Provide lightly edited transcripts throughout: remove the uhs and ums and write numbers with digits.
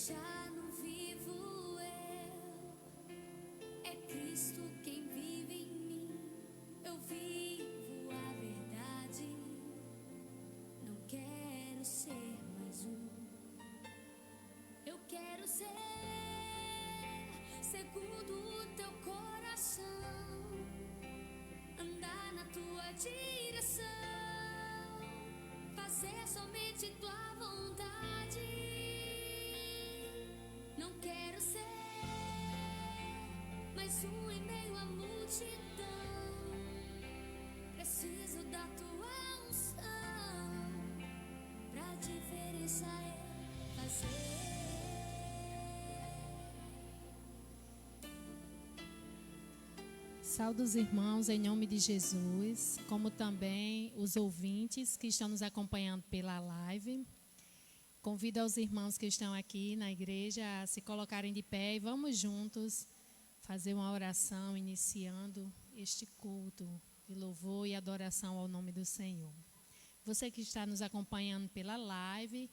Já não vivo eu, é Cristo quem vive em mim. Eu vivo a verdade, não quero ser mais um. Eu quero ser segundo o teu coração, andar na tua direção, fazer somente tua vontade. Não quero ser mais um em meio à multidão. Preciso da tua unção, pra diferença eu fazer. Saúde os irmãos em nome de Jesus, como também os ouvintes que estão nos acompanhando pela live. Convido aos irmãos que estão aqui na igreja a se colocarem de pé e vamos juntos fazer uma oração iniciando este culto de louvor e adoração ao nome do Senhor. Você que está nos acompanhando pela live,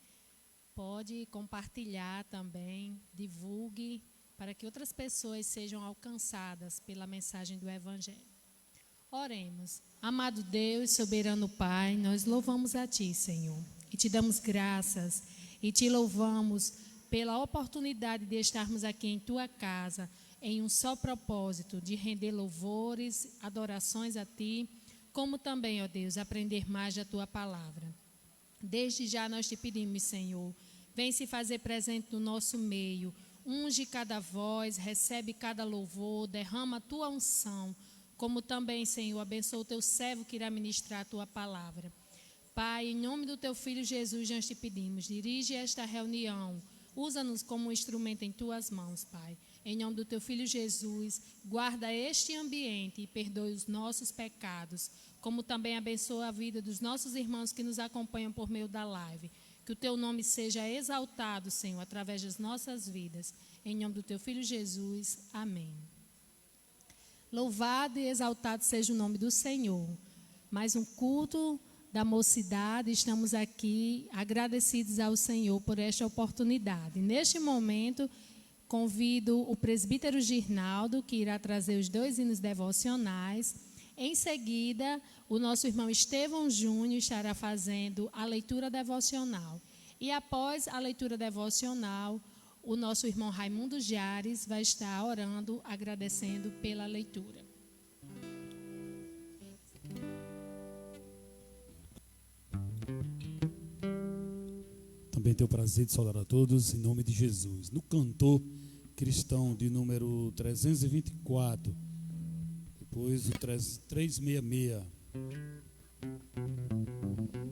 pode compartilhar também, divulgue, para que outras pessoas sejam alcançadas pela mensagem do Evangelho. Oremos. Amado Deus, soberano Pai, nós louvamos a Ti, Senhor, e Te damos graças e Te louvamos pela oportunidade de estarmos aqui em Tua casa, em um só propósito, de render louvores, adorações a Ti, como também, ó Deus, aprender mais da Tua palavra. Desde já nós Te pedimos, Senhor, vem se fazer presente no nosso meio, unge cada voz, recebe cada louvor, derrama a tua unção, como também, Senhor, abençoa o teu servo que irá ministrar a tua palavra. Pai, em nome do teu Filho Jesus, nós te pedimos, dirige esta reunião, usa-nos como um instrumento em tuas mãos, Pai. Em nome do teu Filho Jesus, guarda este ambiente e perdoe os nossos pecados, como também abençoa a vida dos nossos irmãos que nos acompanham por meio da live. Que o teu nome seja exaltado, Senhor, através das nossas vidas. Em nome do teu Filho Jesus. Amém. Louvado e exaltado seja o nome do Senhor. Mais um culto da mocidade. Estamos aqui agradecidos ao Senhor por esta oportunidade. Neste momento, convido o presbítero Girnaldo, que irá trazer os 2 hinos devocionais. Em seguida, o nosso irmão Estevão Júnior estará fazendo a leitura devocional. E após a leitura devocional, o nosso irmão Raimundo Jares vai estar orando, agradecendo pela leitura. Também tenho o prazer de saudar a todos em nome de Jesus. No cantor cristão de número 324, depois o 366.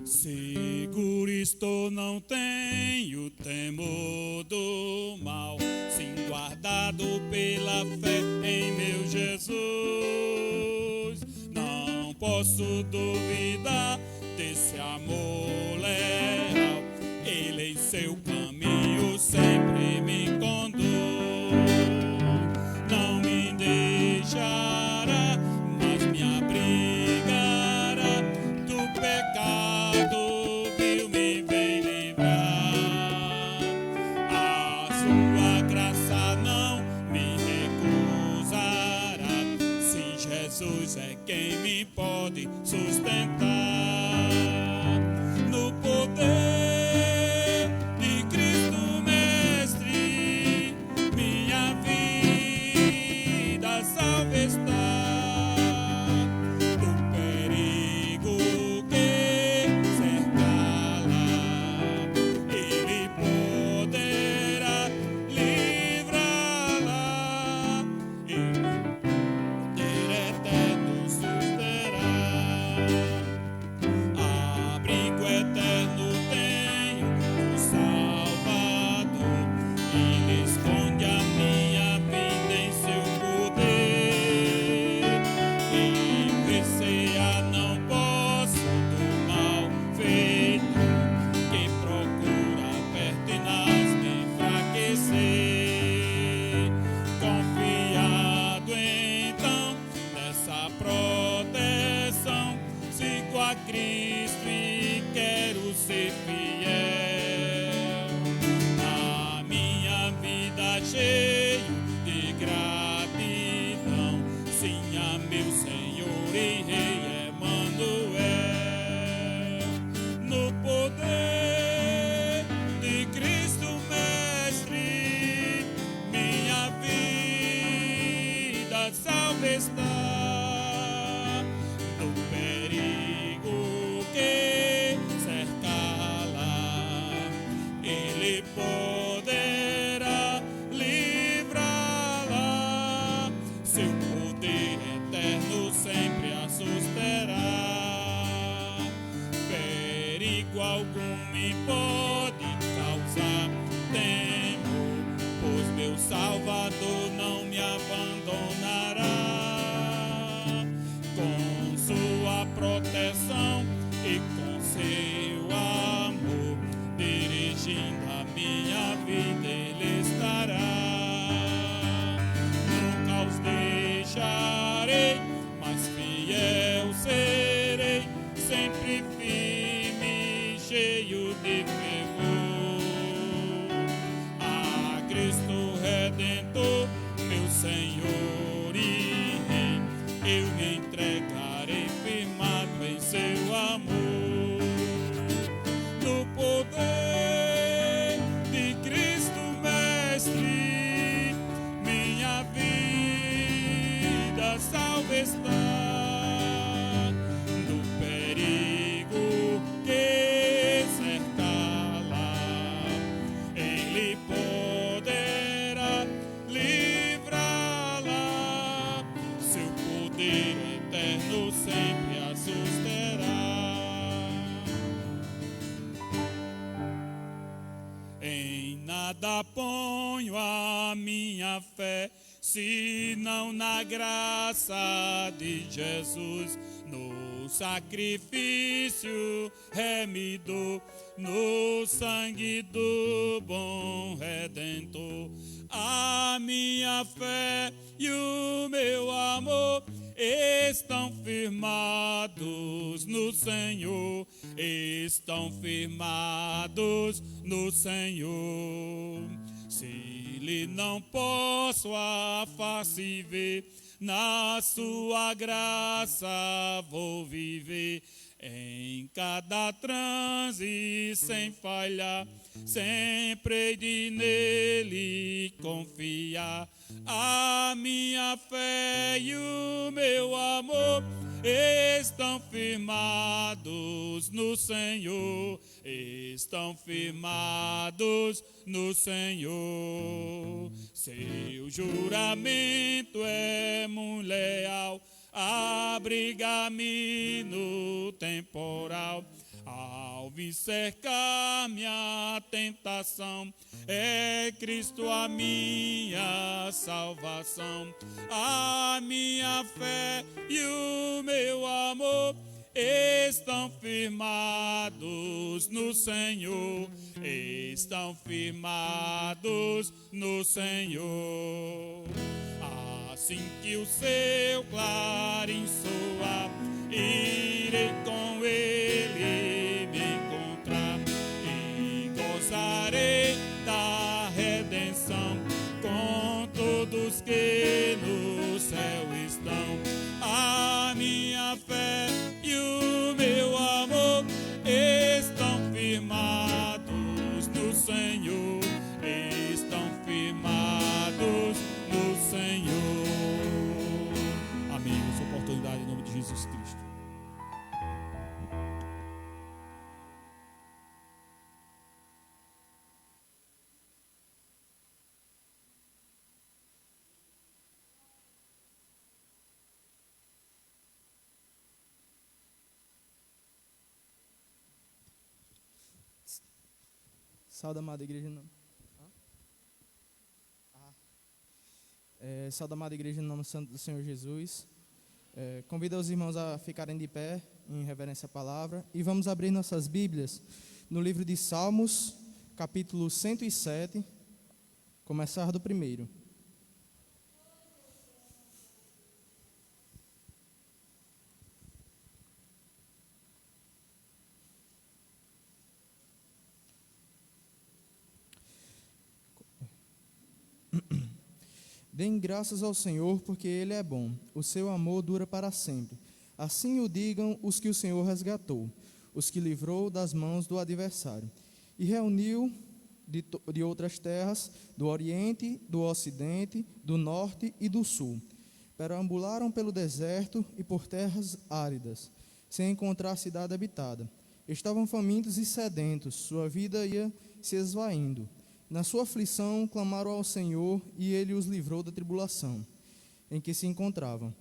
Seguro estou, não tenho temor do mal, sim guardado pela fé em meu Jesus. Não posso duvidar desse amor leal, Ele em seu caminho sempre me conduz. Não me deixará, mas me abrigará do pecado, viu, me vem livrar. A sua graça não me recusará, sim, Jesus é quem me pode sustentar. No poder de perigo algum me pode causar temor, pois meu Salvador não me abandonará. Com sua proteção e com seu amor, dirigindo a minha vida, Ele estará. Nunca os deixarei, mas fiel serei, sempre firme, cheio de fervor. A Cristo Redentor, meu Senhor e Rei, eu me entregarei firmado em seu amor. No poder de Cristo Mestre, minha vida salva está. Do perigo que cercá-la, Ele poderá livrá-la. Seu poder eterno sempre a susterá. Em nada ponho a minha fé, senão na graça de Jesus, no sacrifício remidor, no sangue do bom Redentor. A minha fé e o meu amor estão firmados no Senhor, estão firmados no Senhor. Se lhe não posso a face ver, na sua graça vou viver. Em cada transe sem falhar, sempre hei de nele confiar. A minha fé e o meu amor estão firmados no Senhor, estão firmados no Senhor. Seu juramento é muito leal, abriga-me no temporal. Ao vir cercar minha tentação, é Cristo a minha salvação. A minha fé e o meu amor estão firmados no Senhor, estão firmados no Senhor. Assim que o seu clarim soar, irei com ele me encontrar e gozarei da redenção com todos que no céu estão. A minha fé e o meu amor estão firmados no Senhor, estão firmados no Senhor. Amém. Essa oportunidade em nome de Jesus Cristo. Salve, amada igreja. Salve, amada igreja, no nome santo do Senhor Jesus. Convido os irmãos a ficarem de pé em reverência à palavra. E vamos abrir nossas Bíblias no livro de Salmos, capítulo 107, começar do primeiro. Deem graças ao Senhor, porque Ele é bom, o seu amor dura para sempre. Assim o digam os que o Senhor resgatou, os que livrou das mãos do adversário, e reuniu de outras terras, do Oriente, do Ocidente, do Norte e do Sul. Perambularam pelo deserto e por terras áridas, sem encontrar cidade habitada. Estavam famintos e sedentos, sua vida ia se esvaindo. Na sua aflição, clamaram ao Senhor, e Ele os livrou da tribulação em que se encontravam,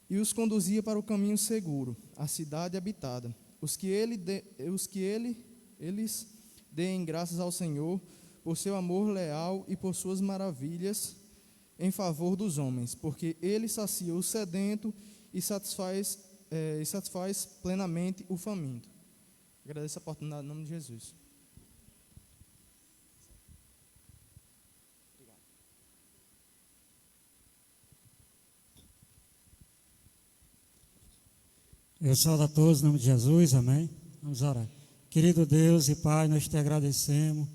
e os conduzia para o caminho seguro, a cidade habitada. Os que Ele Eles deem graças ao Senhor por seu amor leal e por suas maravilhas em favor dos homens, porque Ele sacia o sedento e satisfaz plenamente o faminto. Agradeço a oportunidade em nome de Jesus. Eu saúdo a todos em nome de Jesus, amém? Vamos orar. Querido Deus e Pai, nós te agradecemos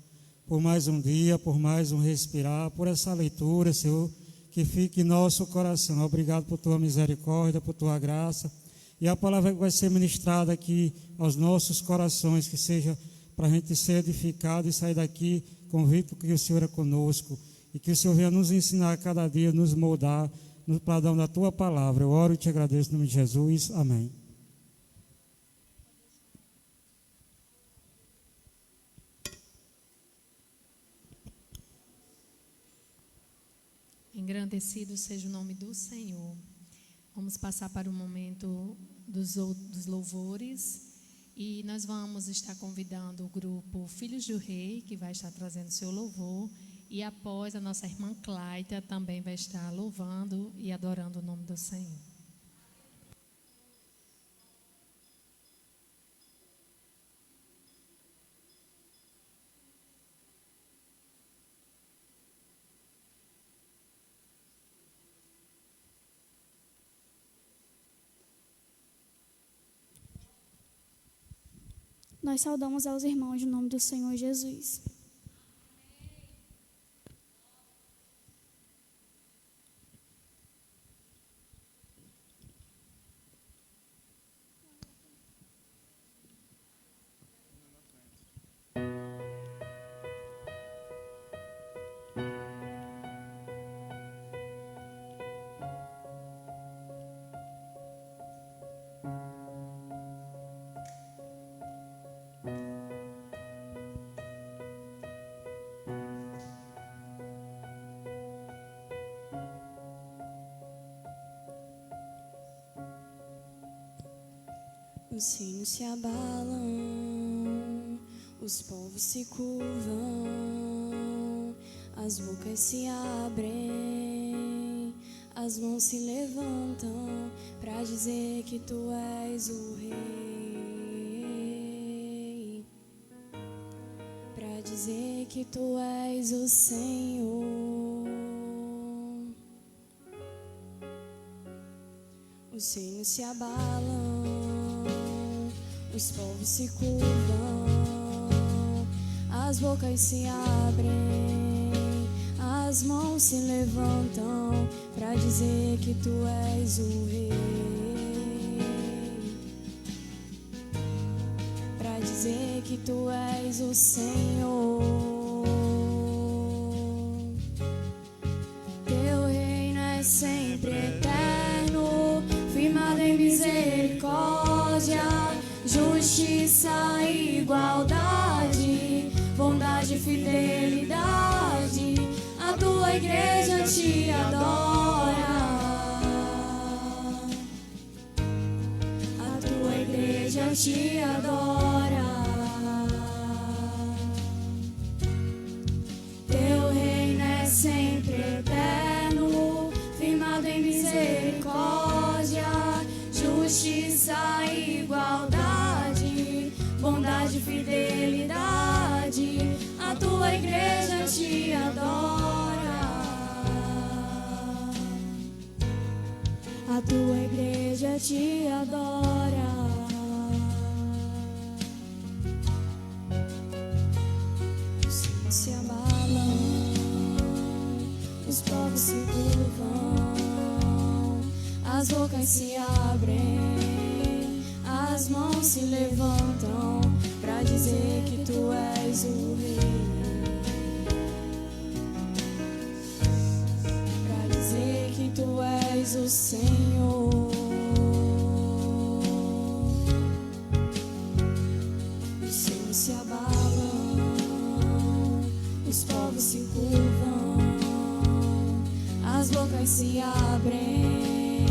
por mais um dia, por mais um respirar, por essa leitura, Senhor, que fique em nosso coração. Obrigado por tua misericórdia, por tua graça. E a palavra que vai ser ministrada aqui aos nossos corações, que seja para a gente ser edificado e sair daqui convicto que o Senhor é conosco e que o Senhor venha nos ensinar a cada dia, nos moldar no padrão da tua palavra. Eu oro e te agradeço em nome de Jesus. Amém. Engrandecido seja o nome do Senhor. Vamos passar para o momento dos louvores e nós vamos estar convidando o grupo Filhos do Rei, que vai estar trazendo seu louvor, e após a nossa irmã Claita também vai estar louvando e adorando o nome do Senhor. Nós saudamos aos irmãos em nome do Senhor Jesus. Os sinos se abalam, os povos se curvam, as bocas se abrem, as mãos se levantam para dizer que tu és o Rei, para dizer que tu és o Senhor. Os sinos se abalam, os povos se curvam, as bocas se abrem, as mãos se levantam para dizer que tu és o Rei, para dizer que tu és o Senhor. Teu reino é sempre eterno, firmado em misericórdia, justiça e igualdade, bondade e fidelidade. A tua igreja te adora, a tua igreja te adora. Teu reino é sempre eterno, firmado em misericórdia, justiça e igualdade, bondade e fidelidade. A tua igreja te adora, a tua igreja te adora. Os céus se abalam, os povos se curvam, as bocas se abrem, as mãos se levantam para dizer que tu és o Rei, para dizer que tu és o Senhor. Os céus se abalam, os povos se curvam, as bocas se abrem,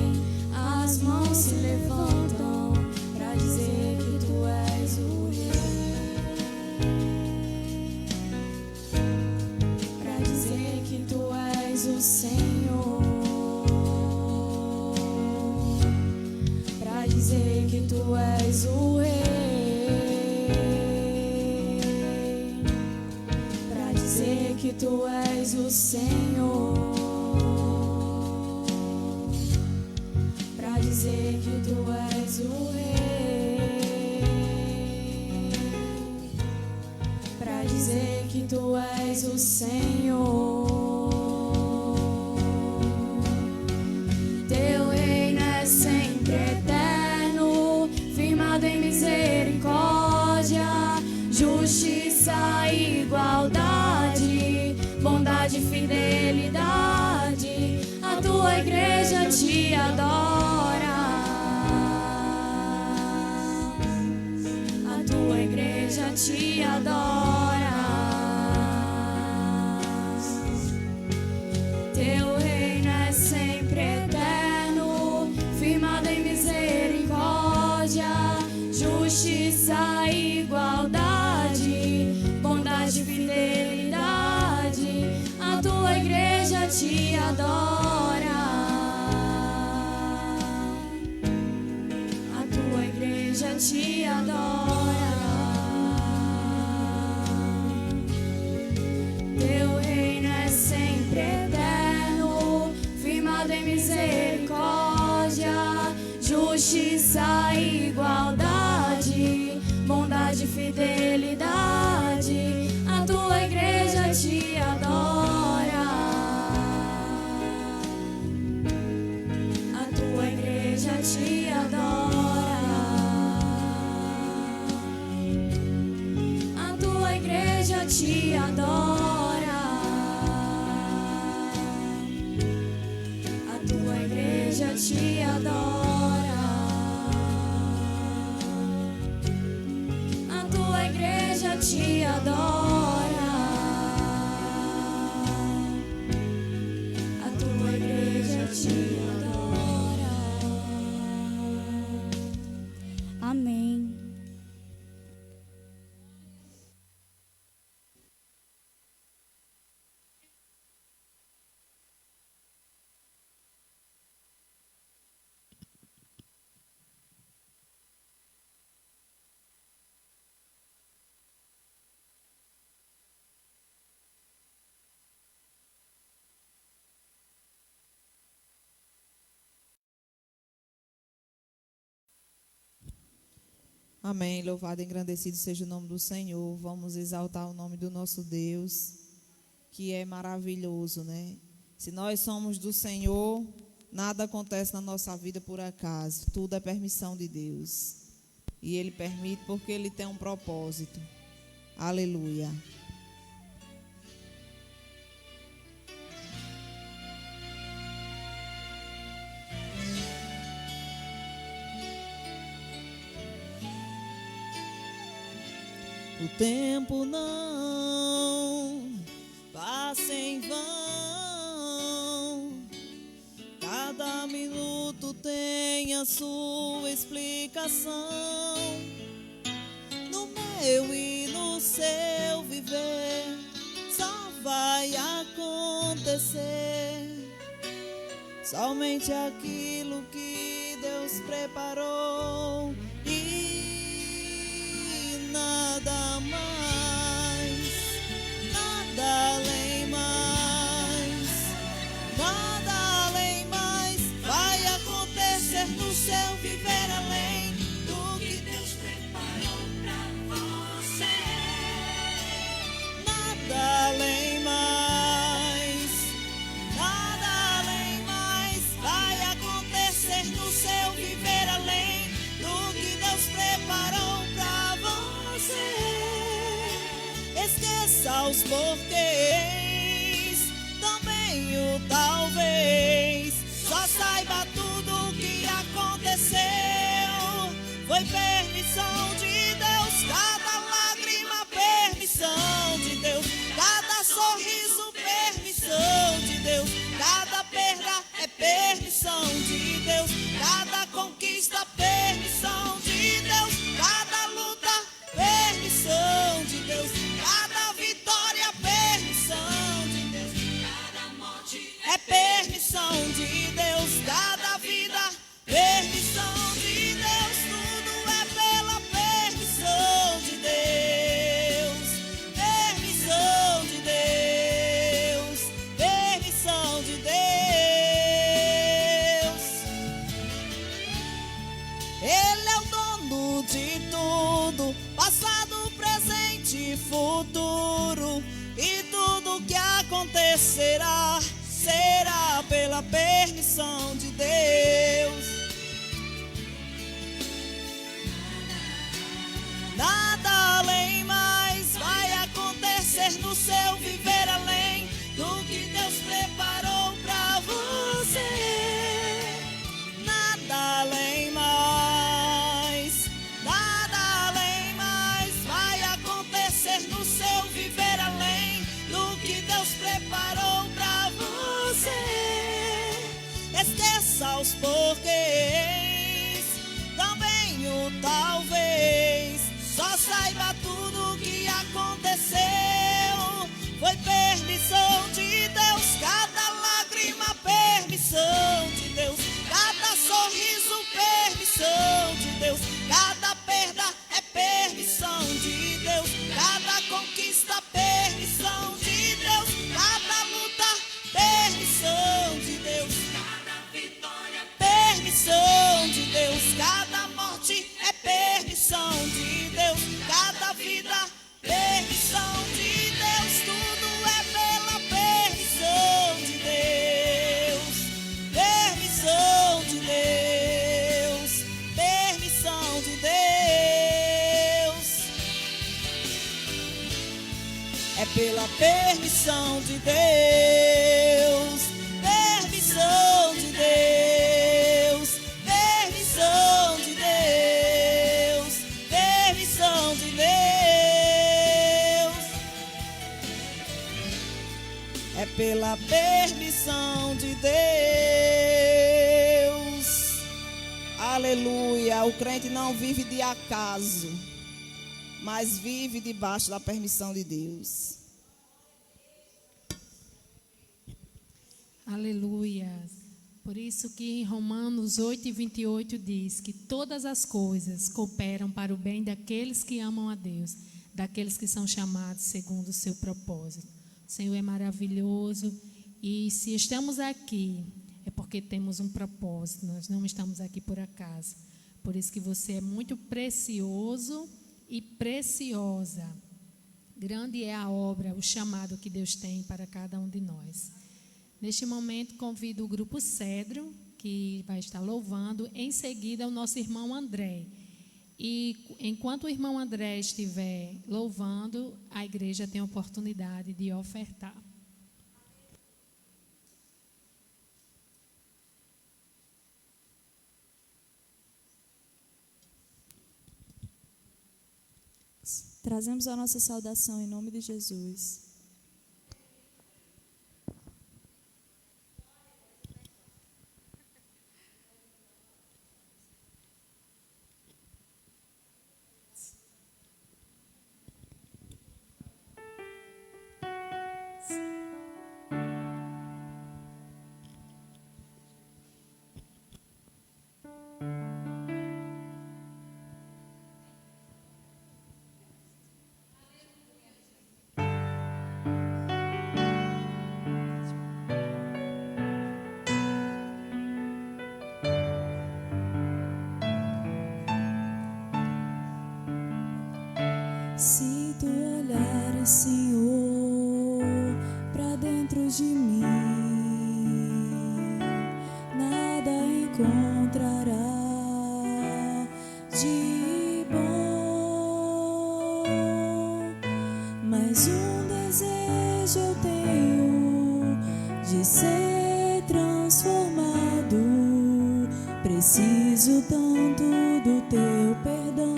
as mãos se levantam para dizer que tu és o Rei, que tu és o Senhor, pra dizer que tu és o Rei, pra dizer que tu és o Senhor. Teu reino é sempre eterno, firmado em misericórdia, justiça e igualdade, bondade e fidelidade. A tua igreja te adora, a tua igreja te adora. Teu reino é sempre eterno, firmado em misericórdia, justiça e igualdade, bondade e fidelidade. A tua igreja te adora, a tua igreja te adora. Teu reino é sempre eterno, firmado em misericórdia, justiça e igualdade, bondade e fidelidade. A tua igreja te adora, a tua igreja te adora, a tua igreja te adora, a tua igreja te adora, a tua igreja te adora, a tua igreja te adora. Amém. Amém. Louvado e engrandecido seja o nome do Senhor. Vamos exaltar o nome do nosso Deus, que é maravilhoso, né? Se nós somos do Senhor, nada acontece na nossa vida por acaso. Tudo é permissão de Deus. E Ele permite porque Ele tem um propósito. Aleluia. O tempo não passa em vão, cada minuto tem a sua explicação. No meu e no seu viver, só vai acontecer somente aquilo que Deus preparou. Nada mais, nada além mais, nada além mais vai acontecer no seu viver além do que Deus preparou pra você. Nada além mais, nada além mais vai acontecer no seu viver além do que Deus preparou pra você. Esqueça os porquês, também o talvez. Só saiba tudo o que aconteceu. Foi permissão de Deus, cada lágrima, permissão de Deus, cada sorriso, permissão de Deus, cada perda é permissão de Deus, cada conquista, permissão de Deus, cada luta, permissão de Deus, cada vitória, permissão de Deus, cada morte é permissão presente e futuro, e tudo que acontecerá será pela permissão de Deus. Nada além mais vai acontecer no seu viver além do que Deus preparou pra você. Nada além mais, nada além mais vai acontecer no seu viver além do que Deus preparou pra você. Esqueça os porquês, também o talvez. Só saiba tudo o que aconteceu foi permissão de Deus. Cada lágrima, permissão de Deus. Cada sorriso, permissão de Deus. Cada perda é permissão de Deus. Cada conquista, permissão de Deus. Cada luta, permissão de Deus. Cada vitória, permissão de Deus. Cada morte é permissão de Deus. Cada vida, permissão de Deus. Tudo é pela permissão de Deus. Permissão de Deus. Permissão de Deus. É pela permissão de Deus. Permissão de Deus. Permissão de Deus. Permissão de Deus. É pela permissão de Deus. Aleluia. O crente não vive de acaso, mas vive debaixo da permissão de Deus. Aleluia. Por isso que em Romanos 8:28 diz que todas as coisas cooperam para o bem daqueles que amam a Deus, daqueles que são chamados segundo o seu propósito. O Senhor é maravilhoso e se estamos aqui é porque temos um propósito, nós não estamos aqui por acaso. Por isso que você é muito precioso e preciosa. Grande é a obra, o chamado que Deus tem para cada um de nós. Neste momento, convido o grupo Cedro, que vai estar louvando. Em seguida, o nosso irmão André. E enquanto o irmão André estiver louvando, a igreja tem a oportunidade de ofertar. Trazemos a nossa saudação em nome de Jesus. Se tu olhares, Senhor, para dentro de mim, nada encontrará de bom, mas um desejo eu tenho de ser transformado. Preciso tanto do teu perdão.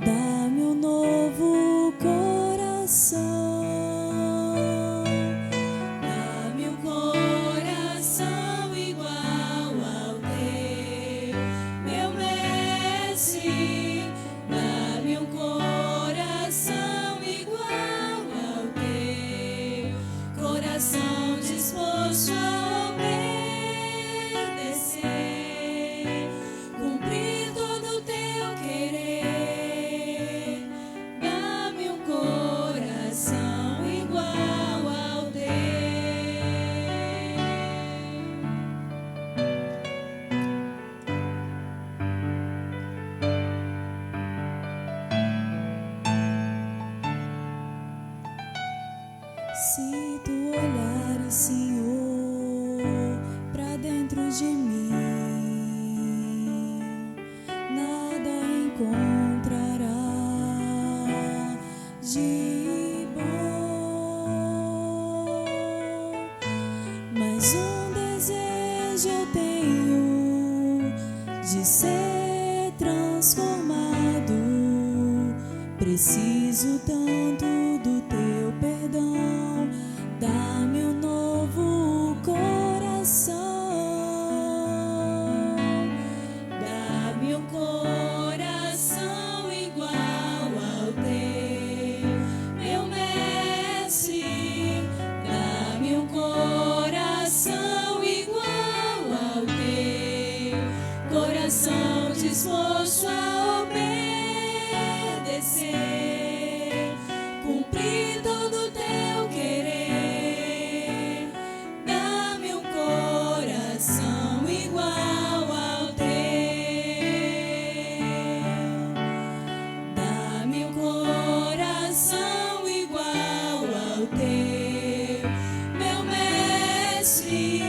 Dá-me um novo coração. Dá-me um coração igual ao teu, meu mestre. Dá-me um coração igual ao teu, coração disposto a obedecer, cumprir Se tu olhares, Senhor, pra dentro de mim, nada encontrará de bom. Mas um desejo eu tenho de ser transformado. Preciso tanto do teu perdão. Dá-me um novo coração. Dá-me um coração igual ao teu, meu mestre. Dá-me um coração igual ao teu, coração disposto a obedecer, cumprir todo o teu querer. Dá-me um coração igual ao teu. Dá-me um coração igual ao teu, meu mestre.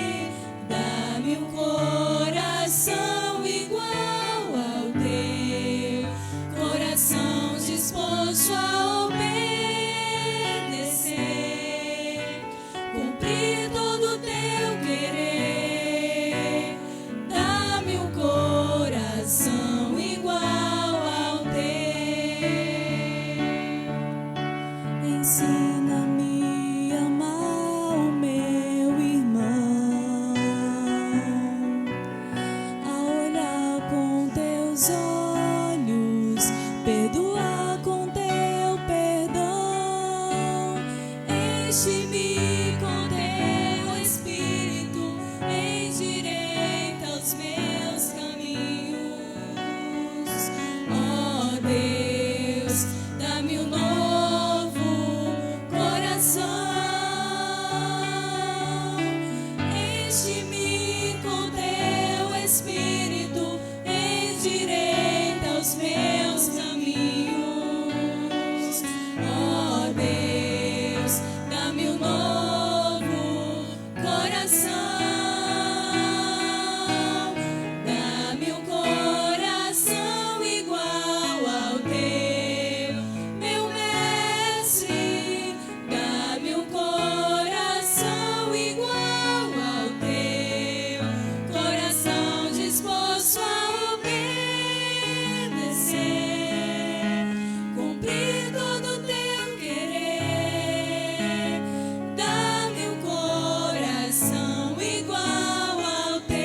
Dá-me um coração igual ao teu, coração disposto a obedecer, cumprir todo o teu querer. Dá-me um coração igual ao teu. Ensina-me a amar o meu irmão, a olhar com teus olhos, perdoar com teu perdão. Enche-me com teu Espírito, endireita os meus caminhos. Ó Deus, dá-me um novo coração. Enche-me com teu Espírito, endireita os meus caminhos. Ó Deus, dá-me um novo coração. Dá-me um coração igual ao teu, meu mestre. Dá-me um coração igual ao teu, coração disposto a obedecer, cumprir todo o teu querer. Dá-me um coração igual ao teu.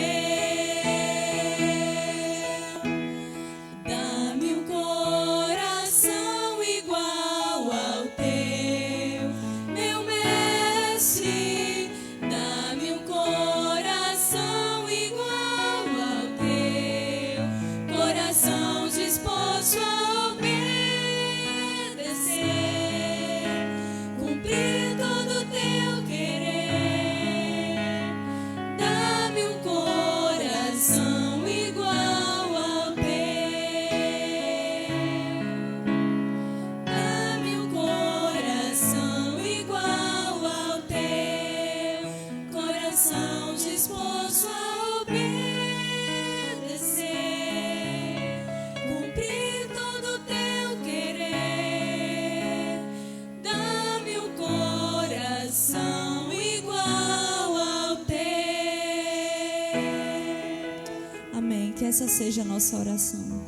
Dá-me um coração igual ao teu, meu mestre. Dá-me um coração igual ao teu, coração disposto a obedecer, cumprir todo o teu querer. Dá-me um coração igual ao teu. Dá-me um coração igual ao teu, coração disposto a obedecer, cumprir todo o teu querer. Dá-me um coração igual ao teu. Amém. Que essa seja a nossa oração.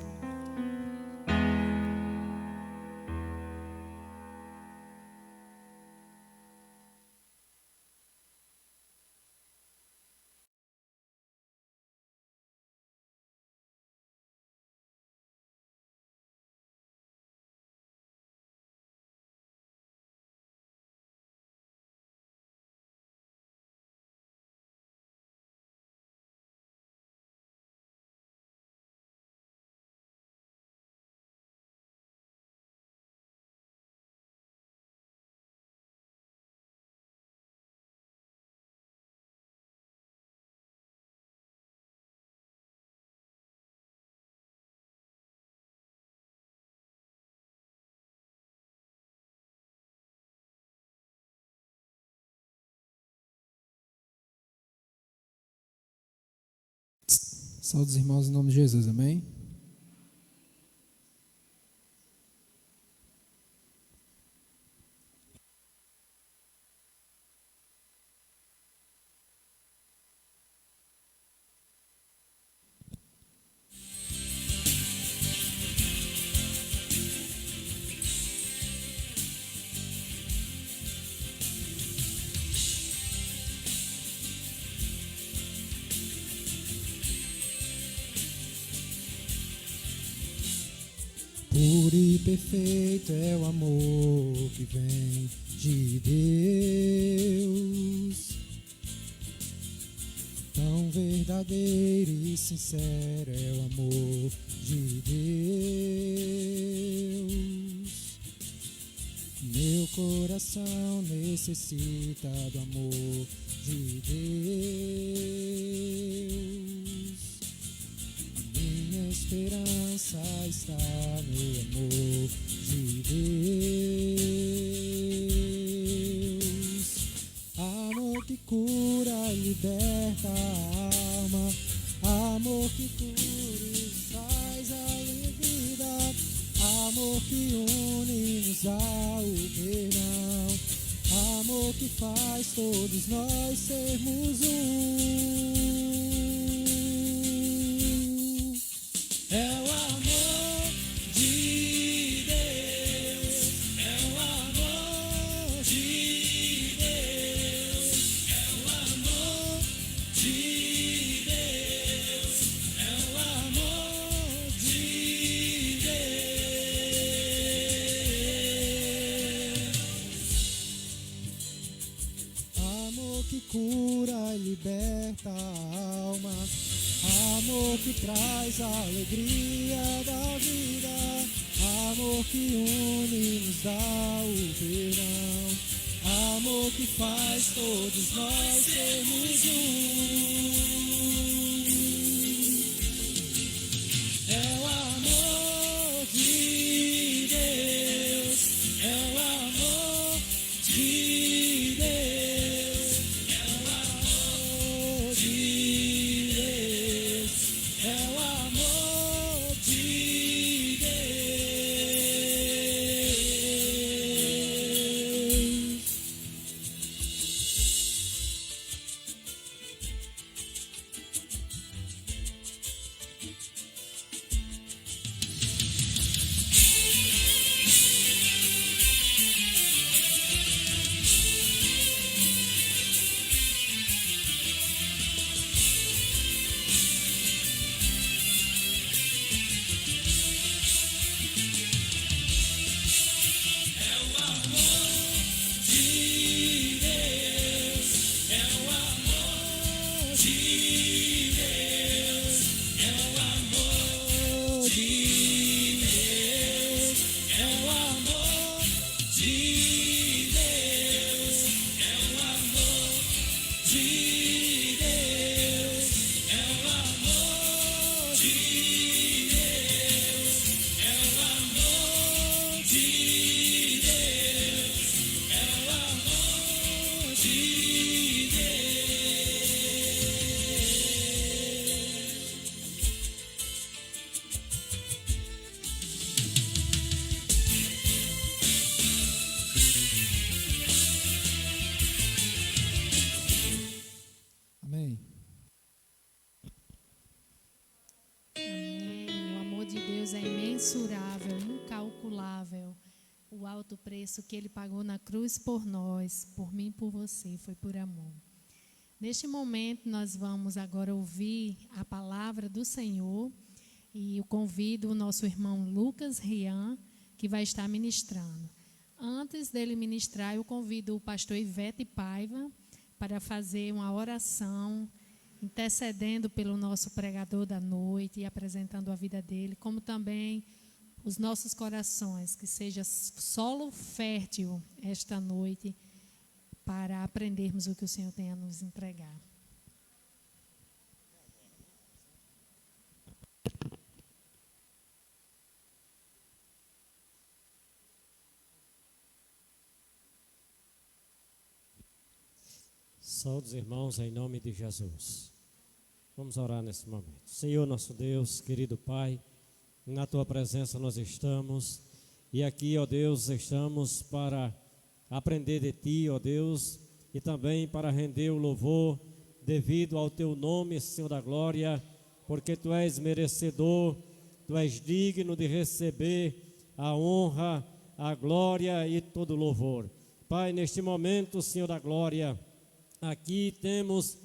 Saúde os irmãos em nome de Jesus, amém? Puro e perfeito é o amor que vem de Deus. Tão verdadeiro e sincero é o amor de Deus. Meu coração necessita do amor de Deus. Minha esperança está no amor de Deus. Amor que cura e liberta a alma. Amor que cura e traz a vida. Amor que une e nos dá o perdão. Amor que faz todos nós sermos um. É o amor de Deus, é o amor de Deus, é o amor de Deus, é o amor de Deus. Amor que cura e liberta a alma. Amor que traz a alegria da vida. Amor que une e nos dá o perdão. Amor que faz todos nós sermos um. É o amor de Deus. É o amor de Deus. É o amor de Deus. É o amor de Deus. Amém. Amém. O amor de Deus é imensurável, incalculável. O alto preço que Ele pagou na cruz por nós, por mim e por você, foi por amor. Neste momento, nós vamos agora ouvir a palavra do Senhor e eu convido o nosso irmão Lucas Rian, que vai estar ministrando. Antes dele ministrar, eu convido o pastor Ivete Paiva para fazer uma oração, intercedendo pelo nosso pregador da noite e apresentando a vida dele, como também os nossos corações, que seja solo fértil esta noite para aprendermos o que o Senhor tem a nos entregar. Saúde os irmãos em nome de Jesus. Vamos orar nesse momento. Senhor nosso Deus, querido Pai, na Tua presença nós estamos, e aqui, ó Deus, estamos para aprender de Ti, ó Deus, e também para render o louvor devido ao Teu nome, Senhor da glória, porque Tu és merecedor, Tu és digno de receber a honra, a glória e todo o louvor. Pai, neste momento, Senhor da glória, aqui temos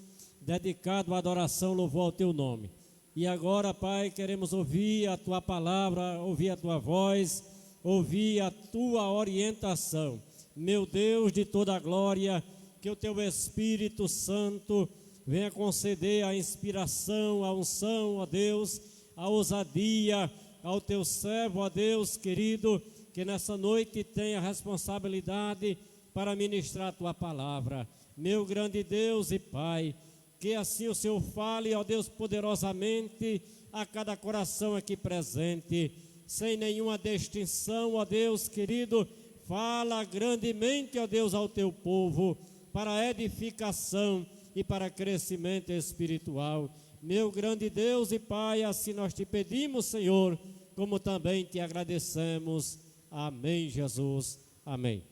dedicado a adoração, louvor ao Teu nome. E agora, Pai, queremos ouvir a Tua palavra, ouvir a Tua voz, ouvir a Tua orientação. Meu Deus de toda a glória, que o Teu Espírito Santo venha conceder a inspiração, a unção, ó Deus, a ousadia ao Teu servo, ó Deus querido, que nessa noite tenha responsabilidade para ministrar a Tua palavra. Meu grande Deus e Pai, que assim o Senhor fale, ó Deus, poderosamente a cada coração aqui presente, sem nenhuma distinção, ó Deus querido, fala grandemente, ó Deus, ao Teu povo, para edificação e para crescimento espiritual. Meu grande Deus e Pai, assim nós te pedimos, Senhor, como também te agradecemos. Amém, Jesus. Amém.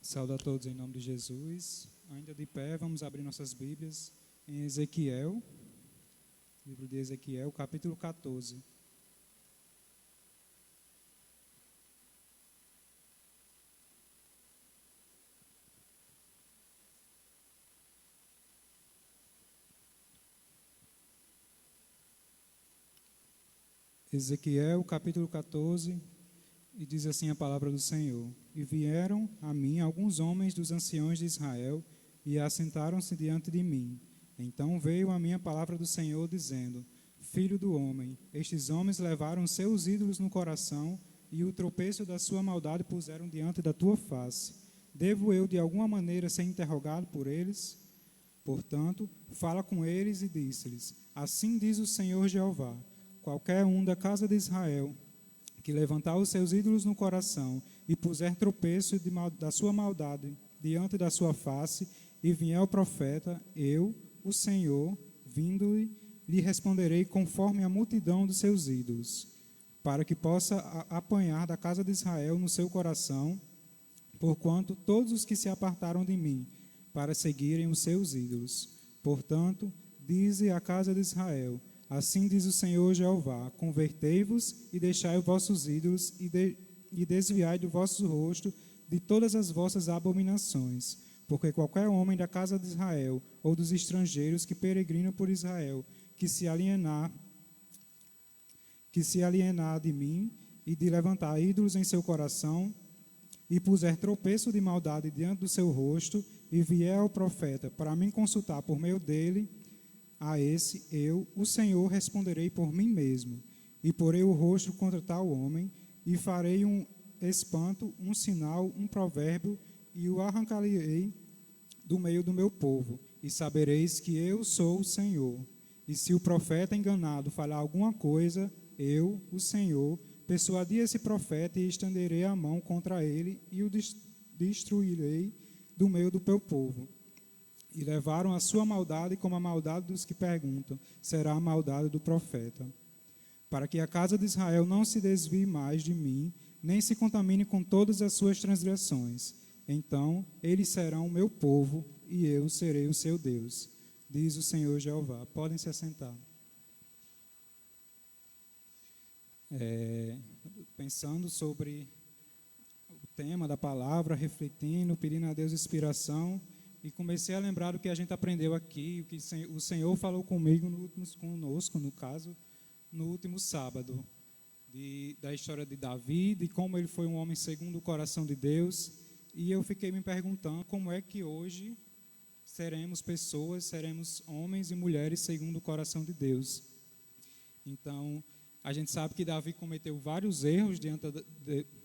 Saúdo a todos em nome de Jesus. Ainda de pé, vamos abrir nossas Bíblias em Ezequiel, livro de Ezequiel, capítulo 14. Ezequiel, capítulo 14, e diz assim a palavra do Senhor: E vieram a mim alguns homens dos anciões de Israel, e assentaram-se diante de mim. Então veio a mim a palavra do Senhor, dizendo: Filho do homem, estes homens levaram seus ídolos no coração, e o tropeço da sua maldade puseram diante da tua face. Devo eu de alguma maneira ser interrogado por eles? Portanto, fala com eles e disse-lhes: Assim diz o Senhor Jeová: Qualquer um da casa de Israel que levantar os seus ídolos no coração e puser tropeço da sua maldade diante da sua face, e vier o profeta, eu, o Senhor, vindo-lhe, lhe responderei conforme a multidão dos seus ídolos, para que possa apanhar da casa de Israel no seu coração, porquanto todos os que se apartaram de mim, para seguirem os seus ídolos. Portanto, dize à casa de Israel: Assim diz o Senhor Jeová: Convertei-vos e deixai os vossos ídolos e desviai do vosso rosto de todas as vossas abominações. Porque qualquer homem da casa de Israel ou dos estrangeiros que peregrinam por Israel, que se alienar de mim e de levantar ídolos em seu coração e puser tropeço de maldade diante do seu rosto e vier ao profeta para me consultar por meio dele, a esse eu, o Senhor, responderei por mim mesmo, e porei o rosto contra tal homem, e farei um espanto, um sinal, um provérbio, e o arrancarei do meio do meu povo, e sabereis que eu sou o Senhor. E se o profeta enganado falar alguma coisa, eu, o Senhor, persuadi esse profeta e estenderei a mão contra ele e o destruirei do meio do meu povo. E levaram a sua maldade como a maldade dos que perguntam, será a maldade do profeta. Para que a casa de Israel não se desvie mais de mim, nem se contamine com todas as suas transgressões. Então eles serão o meu povo e eu serei o seu Deus, diz o Senhor Jeová. Podem se assentar. Pensando sobre o tema da palavra, refletindo, pedindo a Deus inspiração, e comecei a lembrar do que a gente aprendeu aqui, o que o Senhor falou conosco, no caso, no último sábado, da história de Davi, de como ele foi um homem segundo o coração de Deus. E eu fiquei me perguntando como é que hoje seremos homens e mulheres segundo o coração de Deus. Então, a gente sabe que Davi cometeu vários erros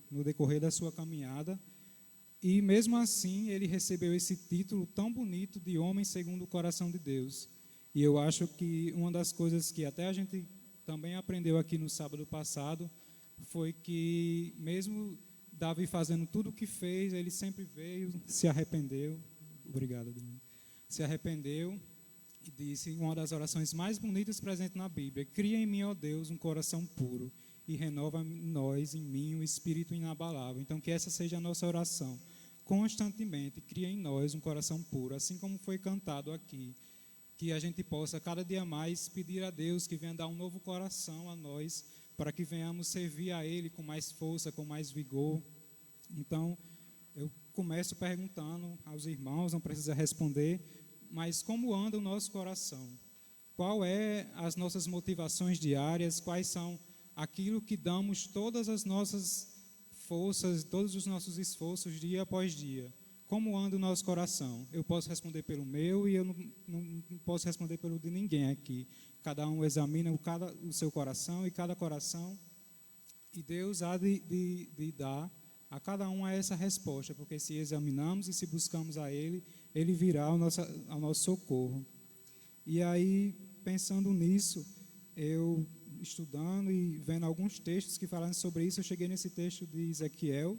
no decorrer da sua caminhada, e mesmo assim ele recebeu esse título tão bonito de homem segundo o coração de Deus. E eu acho que uma das coisas que até a gente também aprendeu aqui no sábado passado foi que, mesmo Davi fazendo tudo o que fez, ele sempre veio, se arrependeu. Obrigado, Ademir. Se arrependeu e disse uma das orações mais bonitas presentes na Bíblia: cria em mim, ó Deus, um coração puro e renova em mim, um espírito inabalável. Então, que essa seja a nossa oração. Constantemente, cria em nós um coração puro, assim como foi cantado aqui. Que a gente possa, cada dia mais, pedir a Deus que venha dar um novo coração a nós, para que venhamos servir a Ele com mais força, com mais vigor. Então, eu começo perguntando aos irmãos, não precisa responder, mas como anda o nosso coração? Qual é as nossas motivações diárias? Quais são aquilo que damos todas as nossas forças, todos os nossos esforços dia após dia? Como anda o nosso coração? Eu posso responder pelo meu e eu não posso responder pelo de ninguém aqui. Cada um examina o seu coração e cada coração, e Deus há de dar a cada um essa resposta, porque se examinamos e se buscamos a Ele, Ele virá ao nosso socorro. E aí, pensando nisso, eu estudando e vendo alguns textos que falam sobre isso, eu cheguei nesse texto de Ezequiel,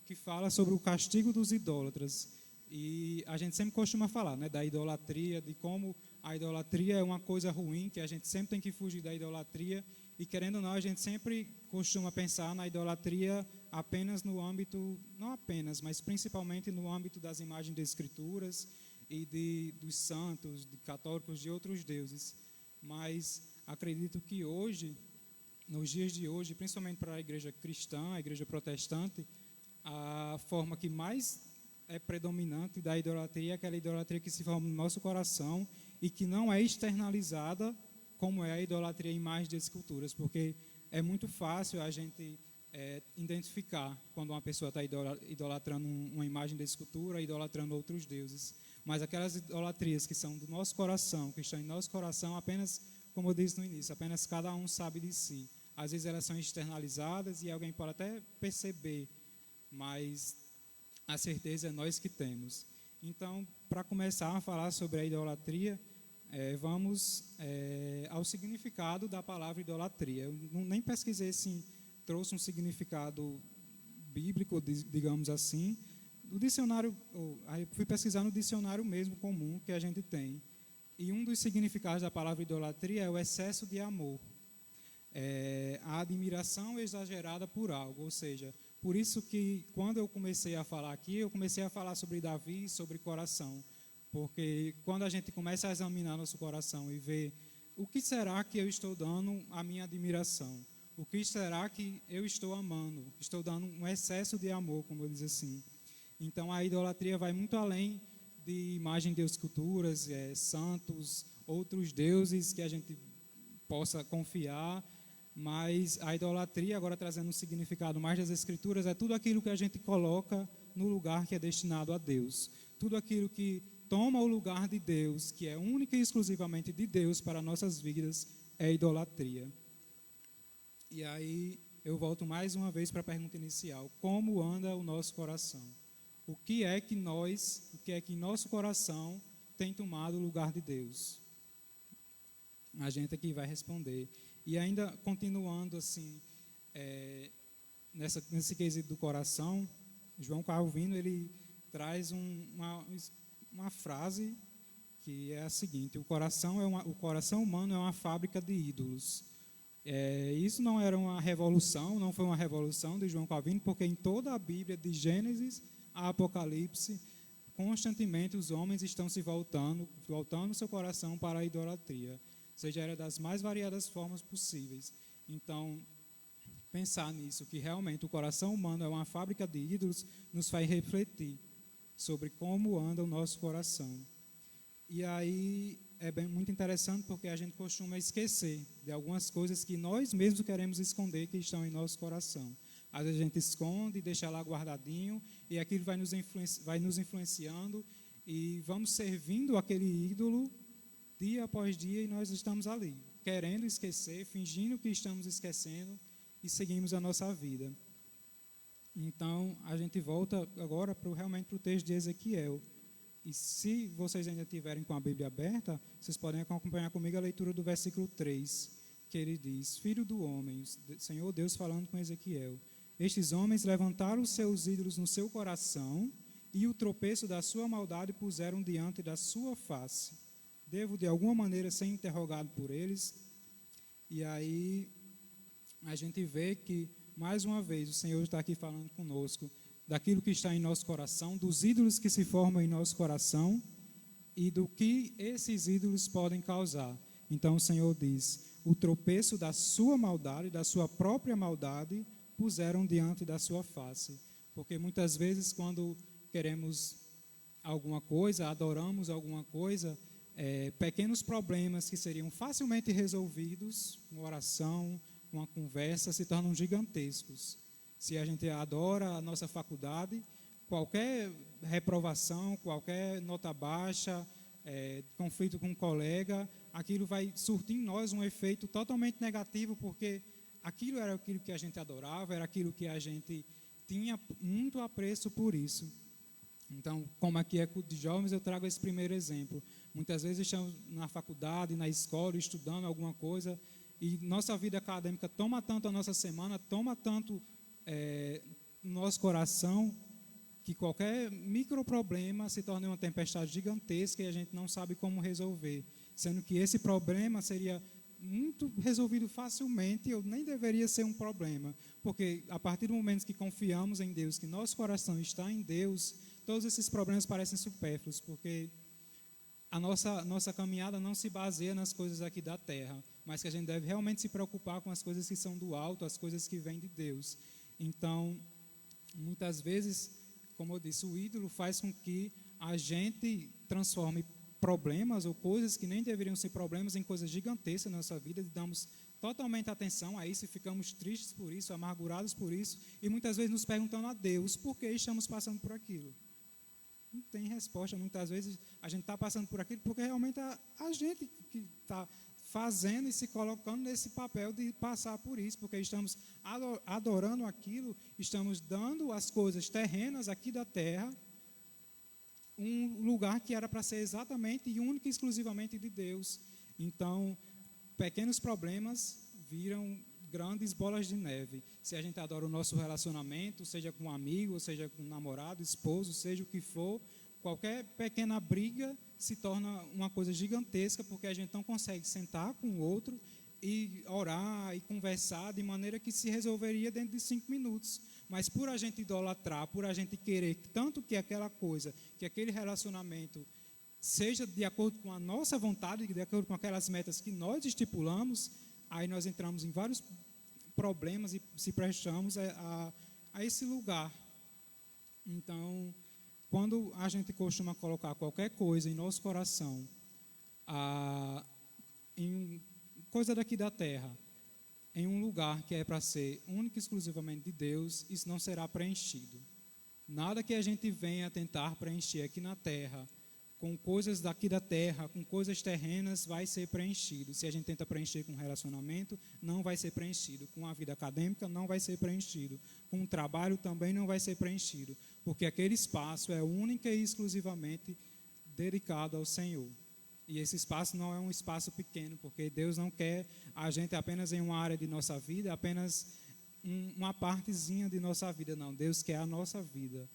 que fala sobre o castigo dos idólatras. E a gente sempre costuma falar, né, da idolatria, de como a idolatria é uma coisa ruim, que a gente sempre tem que fugir da idolatria, e querendo ou não, a gente sempre costuma pensar na idolatria apenas no âmbito, não apenas, mas principalmente no âmbito das imagens das escrituras e dos santos, de católicos, de outros deuses. Mas acredito que hoje, nos dias de hoje, principalmente para a igreja cristã, a igreja protestante, a forma que mais é predominante da idolatria é aquela idolatria que se forma no nosso coração e que não é externalizada, como é a idolatria em imagens de esculturas, porque é muito fácil a gente identificar quando uma pessoa está idolatrando uma imagem de escultura, idolatrando outros deuses. Mas aquelas idolatrias que são do nosso coração, que estão em nosso coração, apenas, como eu disse no início, apenas cada um sabe de si. Às vezes elas são externalizadas e alguém pode até perceber, mas a certeza é nós que temos. Então, para começar a falar sobre a idolatria, vamos ao significado da palavra idolatria. Eu nem pesquisei se trouxe um significado bíblico, digamos assim. Do dicionário, aí fui pesquisar no dicionário mesmo comum que a gente tem. E um dos significados da palavra idolatria é o excesso de amor. A admiração exagerada por algo, ou seja, por isso que quando eu comecei a falar aqui, eu comecei a falar sobre Davi e sobre coração, porque quando a gente começa a examinar nosso coração e ver o que será que eu estou dando a minha admiração, o que será que eu estou amando, estou dando um excesso de amor, como eu disse assim. Então a idolatria vai muito além de imagem de esculturas, santos, outros deuses que a gente possa confiar. Mas a idolatria, agora trazendo um significado mais das Escrituras, é tudo aquilo que a gente coloca no lugar que é destinado a Deus. Tudo aquilo que toma o lugar de Deus, que é única e exclusivamente de Deus para nossas vidas, é idolatria. E aí eu volto mais uma vez para a pergunta inicial: como anda o nosso coração? O que é que nosso coração tem tomado o lugar de Deus? A gente aqui vai responder. E ainda continuando assim, nesse quesito do coração, João Calvino ele traz uma frase que é a seguinte: o coração humano é uma fábrica de ídolos. Isso não era uma revolução, não foi uma revolução de João Calvino, porque em toda a Bíblia, de Gênesis a Apocalipse, constantemente os homens estão se voltando seu coração para a idolatria. Seja, era das mais variadas formas possíveis. Então, pensar nisso, que realmente o coração humano é uma fábrica de ídolos, nos faz refletir sobre como anda o nosso coração. E aí é muito interessante porque a gente costuma esquecer de algumas coisas que nós mesmos queremos esconder que estão em nosso coração. Às vezes a gente esconde, deixa lá guardadinho, e aquilo vai nos influenciando, e vamos servindo aquele ídolo dia após dia, e nós estamos ali, querendo esquecer, fingindo que estamos esquecendo, e seguimos a nossa vida. Então, a gente volta agora realmente para o texto de Ezequiel. E se vocês ainda tiverem com a Bíblia aberta, vocês podem acompanhar comigo a leitura do versículo 3, que ele diz: Filho do homem, Senhor Deus falando com Ezequiel, Estes homens levantaram os seus ídolos no seu coração e o tropeço da sua maldade puseram diante da sua face. Devo, de alguma maneira, ser interrogado por eles? E aí a gente vê que, mais uma vez, o Senhor está aqui falando conosco daquilo que está em nosso coração, dos ídolos que se formam em nosso coração e do que esses ídolos podem causar. Então o Senhor diz: o tropeço da sua maldade, da sua própria maldade, puseram diante da sua face. Porque muitas vezes, quando queremos alguma coisa, adoramos alguma coisa, pequenos problemas que seriam facilmente resolvidos com oração, com uma conversa, se tornam gigantescos. Se a gente adora a nossa faculdade, qualquer reprovação, qualquer nota baixa, conflito com um colega, aquilo vai surtir em nós um efeito totalmente negativo, porque aquilo era aquilo que a gente adorava, era aquilo que a gente tinha muito apreço por isso. Então, como aqui é culto de jovens, eu trago esse primeiro exemplo. Muitas vezes estamos na faculdade, na escola, estudando alguma coisa, e nossa vida acadêmica toma tanto a nossa semana, toma tanto nosso coração, que qualquer microproblema se torna uma tempestade gigantesca e a gente não sabe como resolver. Sendo que esse problema seria muito resolvido facilmente, ou nem deveria ser um problema. Porque a partir do momento que confiamos em Deus, que nosso coração está em Deus, todos esses problemas parecem supérfluos, porque a nossa caminhada não se baseia nas coisas aqui da terra, mas que a gente deve realmente se preocupar com as coisas que são do alto, as coisas que vêm de Deus. Então, muitas vezes, como eu disse, o ídolo faz com que a gente transforme problemas ou coisas que nem deveriam ser problemas em coisas gigantescas na nossa vida, e damos totalmente atenção a isso e ficamos tristes por isso, amargurados por isso, e muitas vezes nos perguntando a Deus por que estamos passando por aquilo. Não tem resposta. Muitas vezes a gente está passando por aquilo porque realmente a gente que está fazendo e se colocando nesse papel de passar por isso, porque estamos adorando aquilo, estamos dando as coisas terrenas aqui da terra um lugar que era para ser exatamente e único e exclusivamente de Deus. Então, pequenos problemas viram grandes bolas de neve. Se a gente adora o nosso relacionamento, seja com um amigo, seja com um namorado, esposo, seja o que for, qualquer pequena briga se torna uma coisa gigantesca, porque a gente não consegue sentar com o outro e orar e conversar de maneira que se resolveria dentro de 5 minutos. Mas por a gente idolatrar, por a gente querer tanto que aquela coisa, que aquele relacionamento seja de acordo com a nossa vontade, de acordo com aquelas metas que nós estipulamos, aí nós entramos em vários problemas e se prestamos a esse lugar. Então, quando a gente costuma colocar qualquer coisa em nosso coração, em coisa daqui da terra, em um lugar que é para ser único e exclusivamente de Deus, isso não será preenchido. Nada que a gente venha tentar preencher aqui na terra, com coisas daqui da terra, com coisas terrenas, vai ser preenchido. Se a gente tenta preencher com relacionamento, não vai ser preenchido. Com a vida acadêmica, não vai ser preenchido. Com o trabalho, também não vai ser preenchido. Porque aquele espaço é única e exclusivamente dedicado ao Senhor. E esse espaço não é um espaço pequeno, porque Deus não quer a gente apenas em uma área de nossa vida, apenas uma partezinha de nossa vida. Não, Deus quer a nossa vida.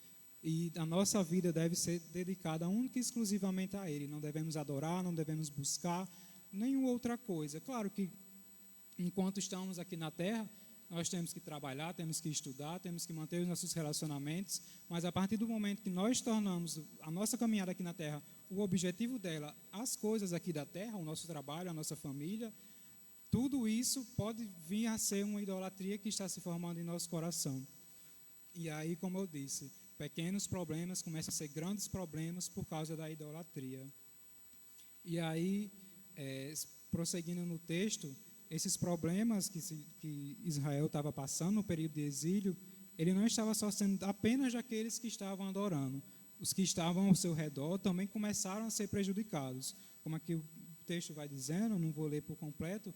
E a nossa vida deve ser dedicada única e exclusivamente a Ele. Não devemos adorar, não devemos buscar nenhuma outra coisa. Claro que, enquanto estamos aqui na terra, nós temos que trabalhar, temos que estudar, temos que manter os nossos relacionamentos, mas a partir do momento que nós tornamos a nossa caminhada aqui na terra, o objetivo dela, as coisas aqui da terra, o nosso trabalho, a nossa família, tudo isso pode vir a ser uma idolatria que está se formando em nosso coração. E aí, como eu disse, pequenos problemas começam a ser grandes problemas por causa da idolatria. E aí, prosseguindo no texto, esses problemas que Israel estava passando no período de exílio, ele não estava só sendo apenas daqueles que estavam adorando. Os que estavam ao seu redor também começaram a ser prejudicados. Como aqui o texto vai dizendo, não vou ler por completo,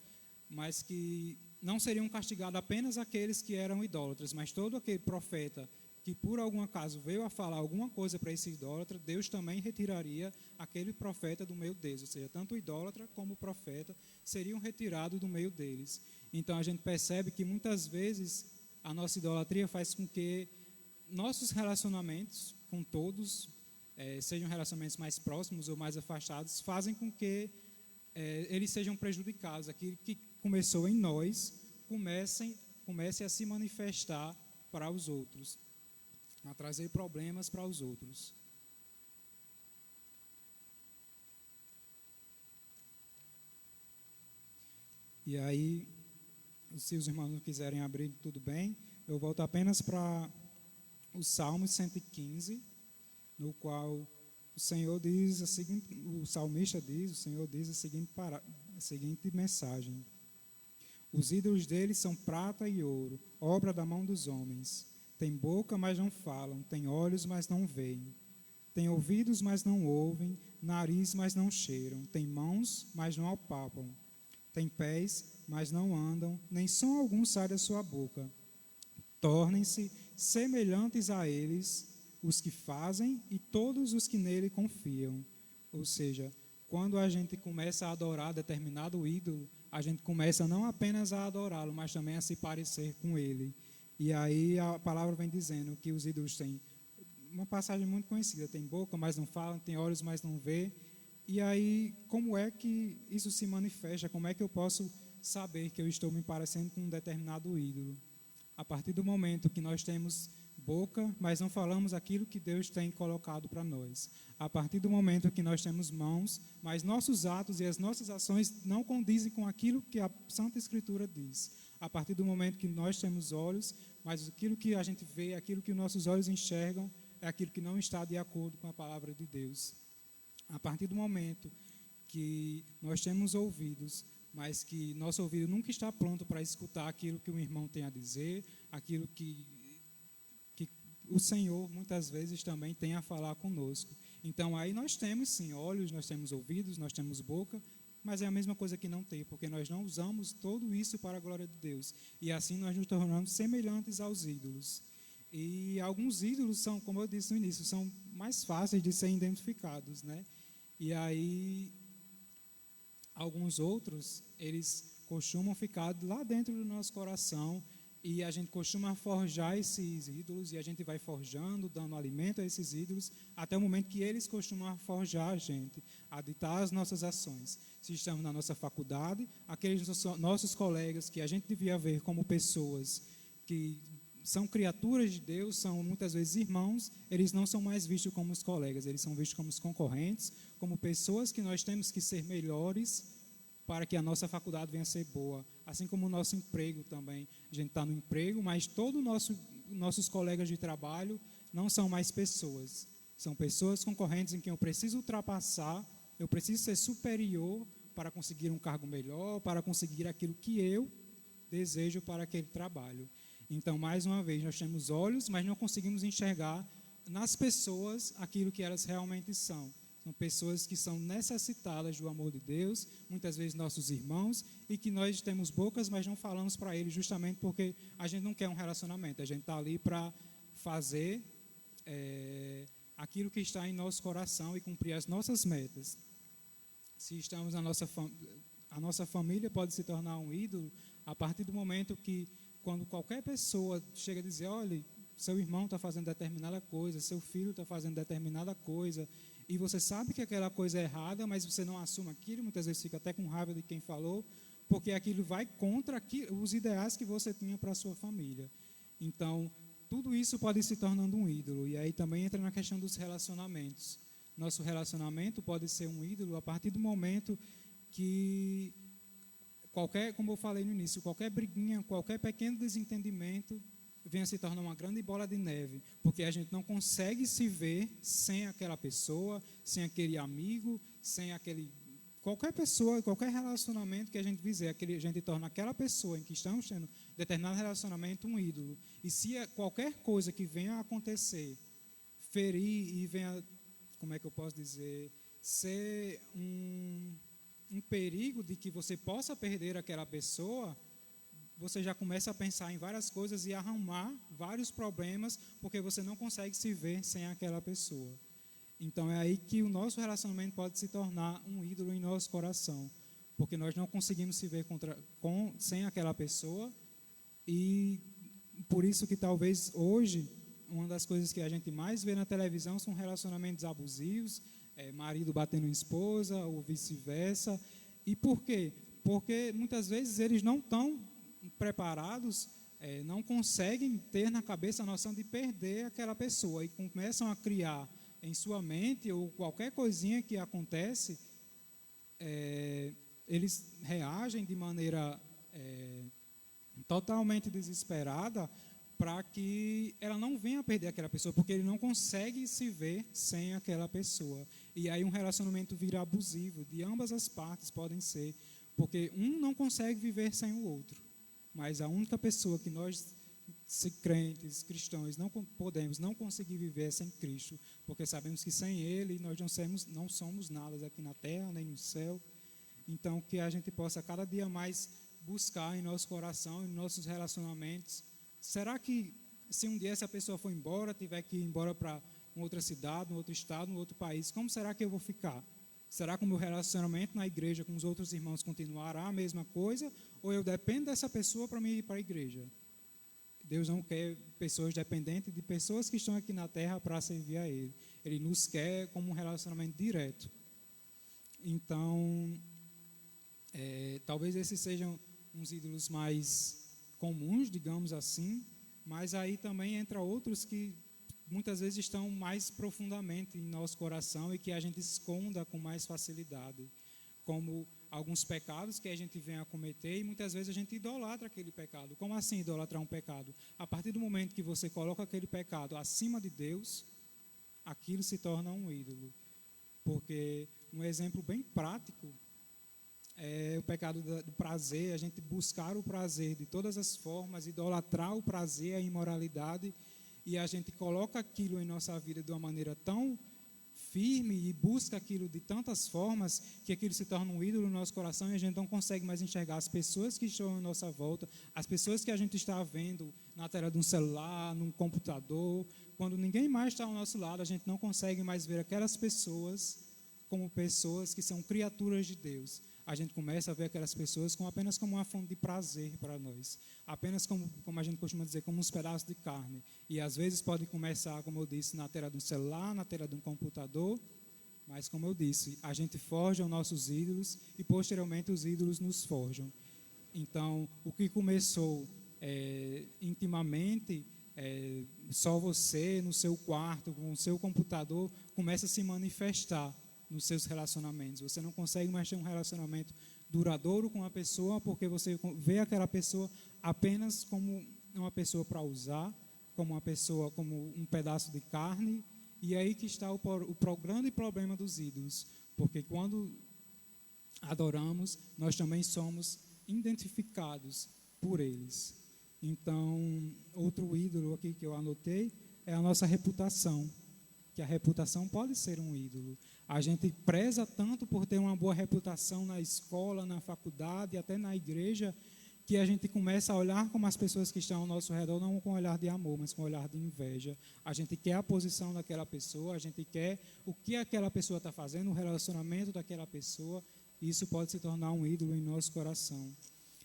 mas que não seriam castigados apenas aqueles que eram idólatras, mas todo aquele profeta que por algum acaso veio a falar alguma coisa para esse idólatra, Deus também retiraria aquele profeta do meio deles, ou seja, tanto o idólatra como o profeta seriam retirados do meio deles. Então a gente percebe que muitas vezes a nossa idolatria faz com que nossos relacionamentos com todos, sejam relacionamentos mais próximos ou mais afastados, fazem com que eles sejam prejudicados. Aquilo que começou em nós comece a se manifestar para os outros, a trazer problemas para os outros. E aí, se os irmãos não quiserem abrir, tudo bem. Eu volto apenas para o Salmo 115, no qual o Senhor diz a seguinte, o salmista diz, o Senhor diz a seguinte mensagem: os ídolos deles são prata e ouro, obra da mão dos homens. Tem boca, mas não falam, tem olhos, mas não veem. Tem ouvidos, mas não ouvem, nariz, mas não cheiram. Tem mãos, mas não apalpam. Tem pés, mas não andam, nem som algum sai da sua boca. Tornem-se semelhantes a eles os que fazem e todos os que nele confiam. Ou seja, quando a gente começa a adorar determinado ídolo, a gente começa não apenas a adorá-lo, mas também a se parecer com ele. E aí a palavra vem dizendo que os ídolos têm uma passagem muito conhecida: tem boca, mas não falam, tem olhos, mas não vê. E aí, como é que isso se manifesta? Como é que eu posso saber que eu estou me parecendo com um determinado ídolo? A partir do momento que nós temos boca, mas não falamos aquilo que Deus tem colocado para nós. A partir do momento que nós temos mãos, mas nossos atos e as nossas ações não condizem com aquilo que a Santa Escritura diz. A partir do momento que nós temos olhos, mas aquilo que a gente vê, aquilo que nossos olhos enxergam, é aquilo que não está de acordo com a palavra de Deus. A partir do momento que nós temos ouvidos, mas que nosso ouvido nunca está pronto para escutar aquilo que o irmão tem a dizer, aquilo que o Senhor muitas vezes também tem a falar conosco. Então aí nós temos sim olhos, nós temos ouvidos, nós temos boca, mas é a mesma coisa que não ter, porque nós não usamos tudo isso para a glória de Deus. E assim nós nos tornamos semelhantes aos ídolos. E alguns ídolos são, como eu disse no início, são mais fáceis de serem identificados, né? E aí, alguns outros, eles costumam ficar lá dentro do nosso coração e a gente costuma forjar esses ídolos e a gente vai forjando, dando alimento a esses ídolos, até o momento que eles costumam forjar a gente, a ditar as nossas ações. Se estamos na nossa faculdade, aqueles nossos colegas que a gente devia ver como pessoas que são criaturas de Deus, são muitas vezes irmãos, eles não são mais vistos como os colegas, eles são vistos como os concorrentes, como pessoas que nós temos que ser melhores para que a nossa faculdade venha a ser boa. Assim como o nosso emprego também. A gente está no emprego, mas todos nossos colegas de trabalho não são mais pessoas. São pessoas concorrentes em quem eu preciso ultrapassar, eu preciso ser superior para conseguir um cargo melhor, para conseguir aquilo que eu desejo para aquele trabalho. Então, mais uma vez, nós temos olhos, mas não conseguimos enxergar nas pessoas aquilo que elas realmente são. São pessoas que são necessitadas do amor de Deus, muitas vezes nossos irmãos, e que nós temos bocas, mas não falamos para eles justamente porque a gente não quer um relacionamento. A gente está ali para fazer aquilo que está em nosso coração e cumprir as nossas metas. Se estamos a nossa família pode se tornar um ídolo a partir do momento que, quando qualquer pessoa chega a dizer: olha, seu irmão está fazendo determinada coisa, seu filho está fazendo determinada coisa, e você sabe que aquela coisa é errada, mas você não assume aquilo, muitas vezes fica até com raiva de quem falou, porque aquilo vai contra os ideais que você tinha para a sua família. Então, tudo isso pode se tornando um ídolo, e aí também entra na questão dos relacionamentos. Nosso relacionamento pode ser um ídolo a partir do momento que como eu falei no início, qualquer briguinha, qualquer pequeno desentendimento venha se tornar uma grande bola de neve, porque a gente não consegue se ver sem aquela pessoa, sem aquele amigo, sem qualquer pessoa, qualquer relacionamento que a gente fizer, a gente torna aquela pessoa em que estamos tendo determinado relacionamento um ídolo. E se qualquer coisa que venha a acontecer, ferir e venha, como é que eu posso dizer, ser um perigo de que você possa perder aquela pessoa, você já começa a pensar em várias coisas e arrumar vários problemas, porque você não consegue se ver sem aquela pessoa. Então é aí que o nosso relacionamento pode se tornar um ídolo em nosso coração, porque nós não conseguimos se ver sem aquela pessoa, e por isso que talvez hoje, uma das coisas que a gente mais vê na televisão são relacionamentos abusivos, marido batendo em esposa ou vice-versa. E por quê? Porque muitas vezes eles não estão preparados, não conseguem ter na cabeça a noção de perder aquela pessoa e começam a criar em sua mente, ou qualquer coisinha que acontece, eles reagem de maneira totalmente desesperada para que ela não venha a perder aquela pessoa, porque ele não consegue se ver sem aquela pessoa. E aí um relacionamento vira abusivo, de ambas as partes podem ser, porque um não consegue viver sem o outro. Mas a única pessoa que nós, crentes, cristãos, não conseguir viver sem Cristo, porque sabemos que sem Ele nós não somos nada aqui na terra, nem no céu. Então, que a gente possa cada dia mais buscar em nosso coração, em nossos relacionamentos. Será que se um dia essa pessoa for embora, tiver que ir embora para uma outra cidade, um outro estado, um outro país, como será que eu vou ficar? Será que o meu relacionamento na igreja com os outros irmãos continuará a mesma coisa? Ou eu dependo dessa pessoa para ir para a igreja? Deus não quer pessoas dependentes de pessoas que estão aqui na terra para servir a Ele. Ele nos quer como um relacionamento direto. Então, talvez esses sejam uns ídolos mais comuns, digamos assim, mas aí também entra outros que muitas vezes estão mais profundamente em nosso coração e que a gente esconda com mais facilidade, como alguns pecados que a gente vem a cometer e muitas vezes a gente idolatra aquele pecado. Como assim idolatrar um pecado? A partir do momento que você coloca aquele pecado acima de Deus, aquilo se torna um ídolo. Porque um exemplo bem prático é o pecado do prazer, a gente buscar o prazer de todas as formas, idolatrar o prazer, a imoralidade, e a gente coloca aquilo em nossa vida de uma maneira tão firme e busca aquilo de tantas formas que aquilo se torna um ídolo no nosso coração e a gente não consegue mais enxergar as pessoas que estão à nossa volta, as pessoas que a gente está vendo na tela de um celular, num computador. Quando ninguém mais está ao nosso lado, a gente não consegue mais ver aquelas pessoas como pessoas que são criaturas de Deus. A gente começa a ver aquelas pessoas apenas como uma fonte de prazer para nós, apenas como a gente costuma dizer, como uns pedaços de carne. E às vezes pode começar, como eu disse, na tela de um celular, na tela de um computador, mas como eu disse, a gente forja os nossos ídolos e posteriormente os ídolos nos forjam. Então, o que começou intimamente, só você no seu quarto, com o seu computador, começa a se manifestar nos seus relacionamentos. Você não consegue mais ter um relacionamento duradouro com a pessoa porque você vê aquela pessoa apenas como uma pessoa para usar, como uma pessoa, como um pedaço de carne. E aí que está o grande problema dos ídolos, porque quando adoramos, nós também somos identificados por eles. Então, outro ídolo aqui que eu anotei é a nossa reputação, que a reputação pode ser um ídolo. A gente preza tanto por ter uma boa reputação na escola, na faculdade, até na igreja, que a gente começa a olhar como as pessoas que estão ao nosso redor, não com um olhar de amor, mas com um olhar de inveja. A gente quer a posição daquela pessoa, a gente quer o que aquela pessoa está fazendo, o relacionamento daquela pessoa, e isso pode se tornar um ídolo em nosso coração.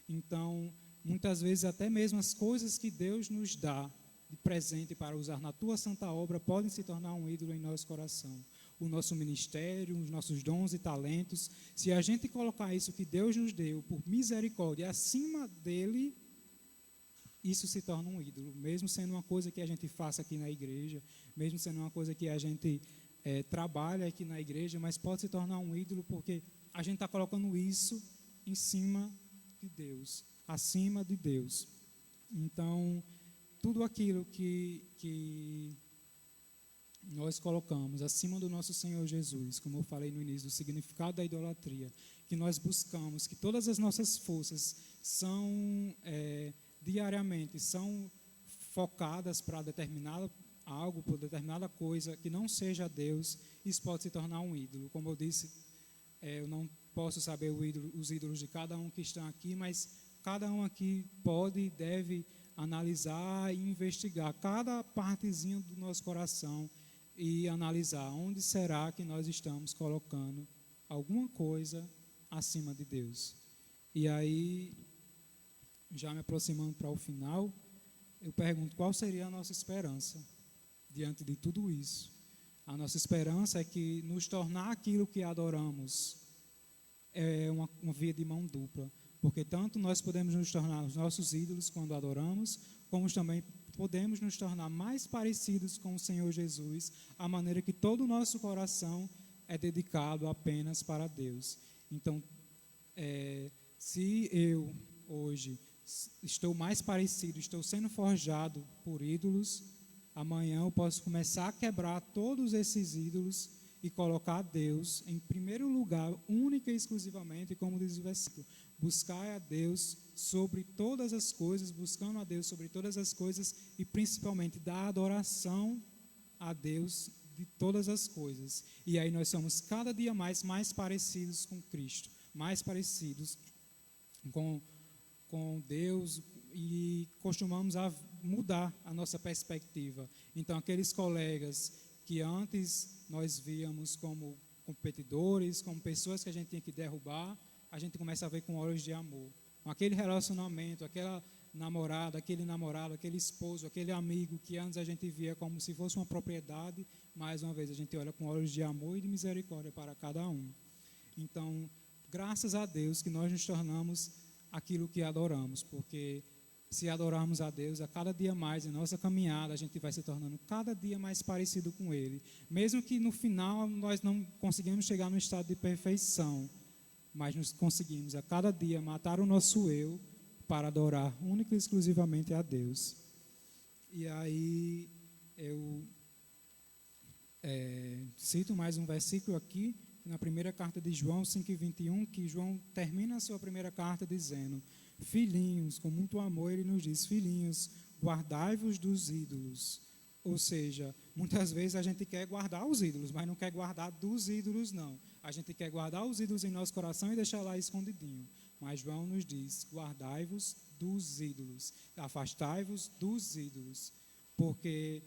Então, muitas vezes, até mesmo as coisas que Deus nos dá de presente para usar na tua santa obra podem se tornar um ídolo em nosso coração. O nosso ministério, os nossos dons e talentos, se a gente colocar isso que Deus nos deu por misericórdia acima dele, isso se torna um ídolo, mesmo sendo uma coisa que a gente faça aqui na igreja, mesmo sendo uma coisa que a gente trabalha aqui na igreja, mas pode se tornar um ídolo porque a gente está colocando isso em cima de Deus, acima de Deus. Então, tudo aquilo que nós colocamos acima do nosso Senhor Jesus, como eu falei no início, do significado da idolatria, que nós buscamos, que todas as nossas forças são, diariamente, são focadas para determinado algo, por determinada coisa, que não seja Deus, isso pode se tornar um ídolo. Como eu disse, eu não posso saber os ídolos de cada um que estão aqui, mas cada um aqui pode e deve analisar e investigar cada partezinha do nosso coração e analisar onde será que nós estamos colocando alguma coisa acima de Deus. E aí, já me aproximando para o final, eu pergunto, qual seria a nossa esperança diante de tudo isso? A nossa esperança é que nos tornar aquilo que adoramos é uma via de mão dupla, porque tanto nós podemos nos tornar os nossos ídolos quando adoramos, como também podemos nos tornar mais parecidos com o Senhor Jesus, a maneira que todo o nosso coração é dedicado apenas para Deus. Então, se eu hoje estou mais parecido, estou sendo forjado por ídolos, amanhã eu posso começar a quebrar todos esses ídolos e colocar Deus em primeiro lugar, única e exclusivamente, como diz o versículo, buscar a Deus sobre todas as coisas, buscando a Deus sobre todas as coisas e principalmente dar adoração a Deus de todas as coisas. E aí nós somos cada dia mais parecidos com Cristo, mais parecidos com Deus, e costumamos a mudar a nossa perspectiva. Então, aqueles colegas que antes nós víamos como competidores, como pessoas que a gente tinha que derrubar, a gente começa a ver com olhos de amor. Com aquele relacionamento, aquela namorada, aquele namorado, aquele esposo, aquele amigo que antes a gente via como se fosse uma propriedade, mais uma vez a gente olha com olhos de amor e de misericórdia para cada um. Então, graças a Deus que nós nos tornamos aquilo que adoramos, porque se adorarmos a Deus, a cada dia mais em nossa caminhada, a gente vai se tornando cada dia mais parecido com Ele. Mesmo que no final nós não conseguimos chegar no estado de perfeição, mas nós conseguimos a cada dia matar o nosso eu para adorar única e exclusivamente a Deus. E aí eu cito mais um versículo aqui, na primeira carta de João 5:21, que João termina a sua primeira carta dizendo: filhinhos, com muito amor ele nos diz, filhinhos, guardai-vos dos ídolos. Ou seja, muitas vezes a gente quer guardar os ídolos, mas não quer guardar dos ídolos, não. A gente quer guardar os ídolos em nosso coração e deixar lá escondidinho. Mas João nos diz, guardai-vos dos ídolos, afastai-vos dos ídolos. Porque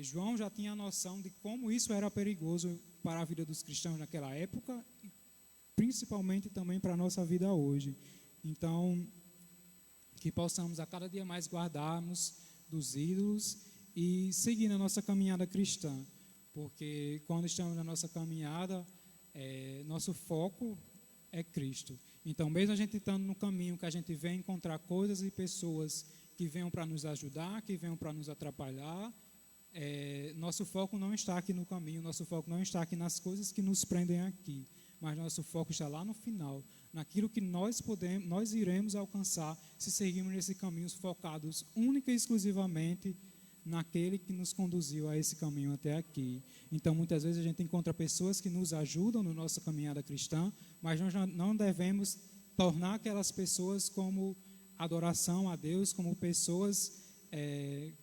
João já tinha a noção de como isso era perigoso para a vida dos cristãos naquela época e principalmente também para a nossa vida hoje. Então, que possamos a cada dia mais guardarmos dos ídolos e seguir na nossa caminhada cristã, porque quando estamos na nossa caminhada, nosso foco é Cristo. Então, mesmo a gente estando no caminho que a gente vem encontrar coisas e pessoas que venham para nos ajudar, que venham para nos atrapalhar, nosso foco não está aqui no caminho, nosso foco não está aqui nas coisas que nos prendem aqui, mas nosso foco está lá no final, naquilo que nós iremos alcançar se seguirmos nesse caminho focados única e exclusivamente naquele que nos conduziu a esse caminho até aqui. Então, muitas vezes a gente encontra pessoas que nos ajudam na nossa caminhada cristã, mas nós não devemos tornar aquelas pessoas como adoração a Deus, como pessoas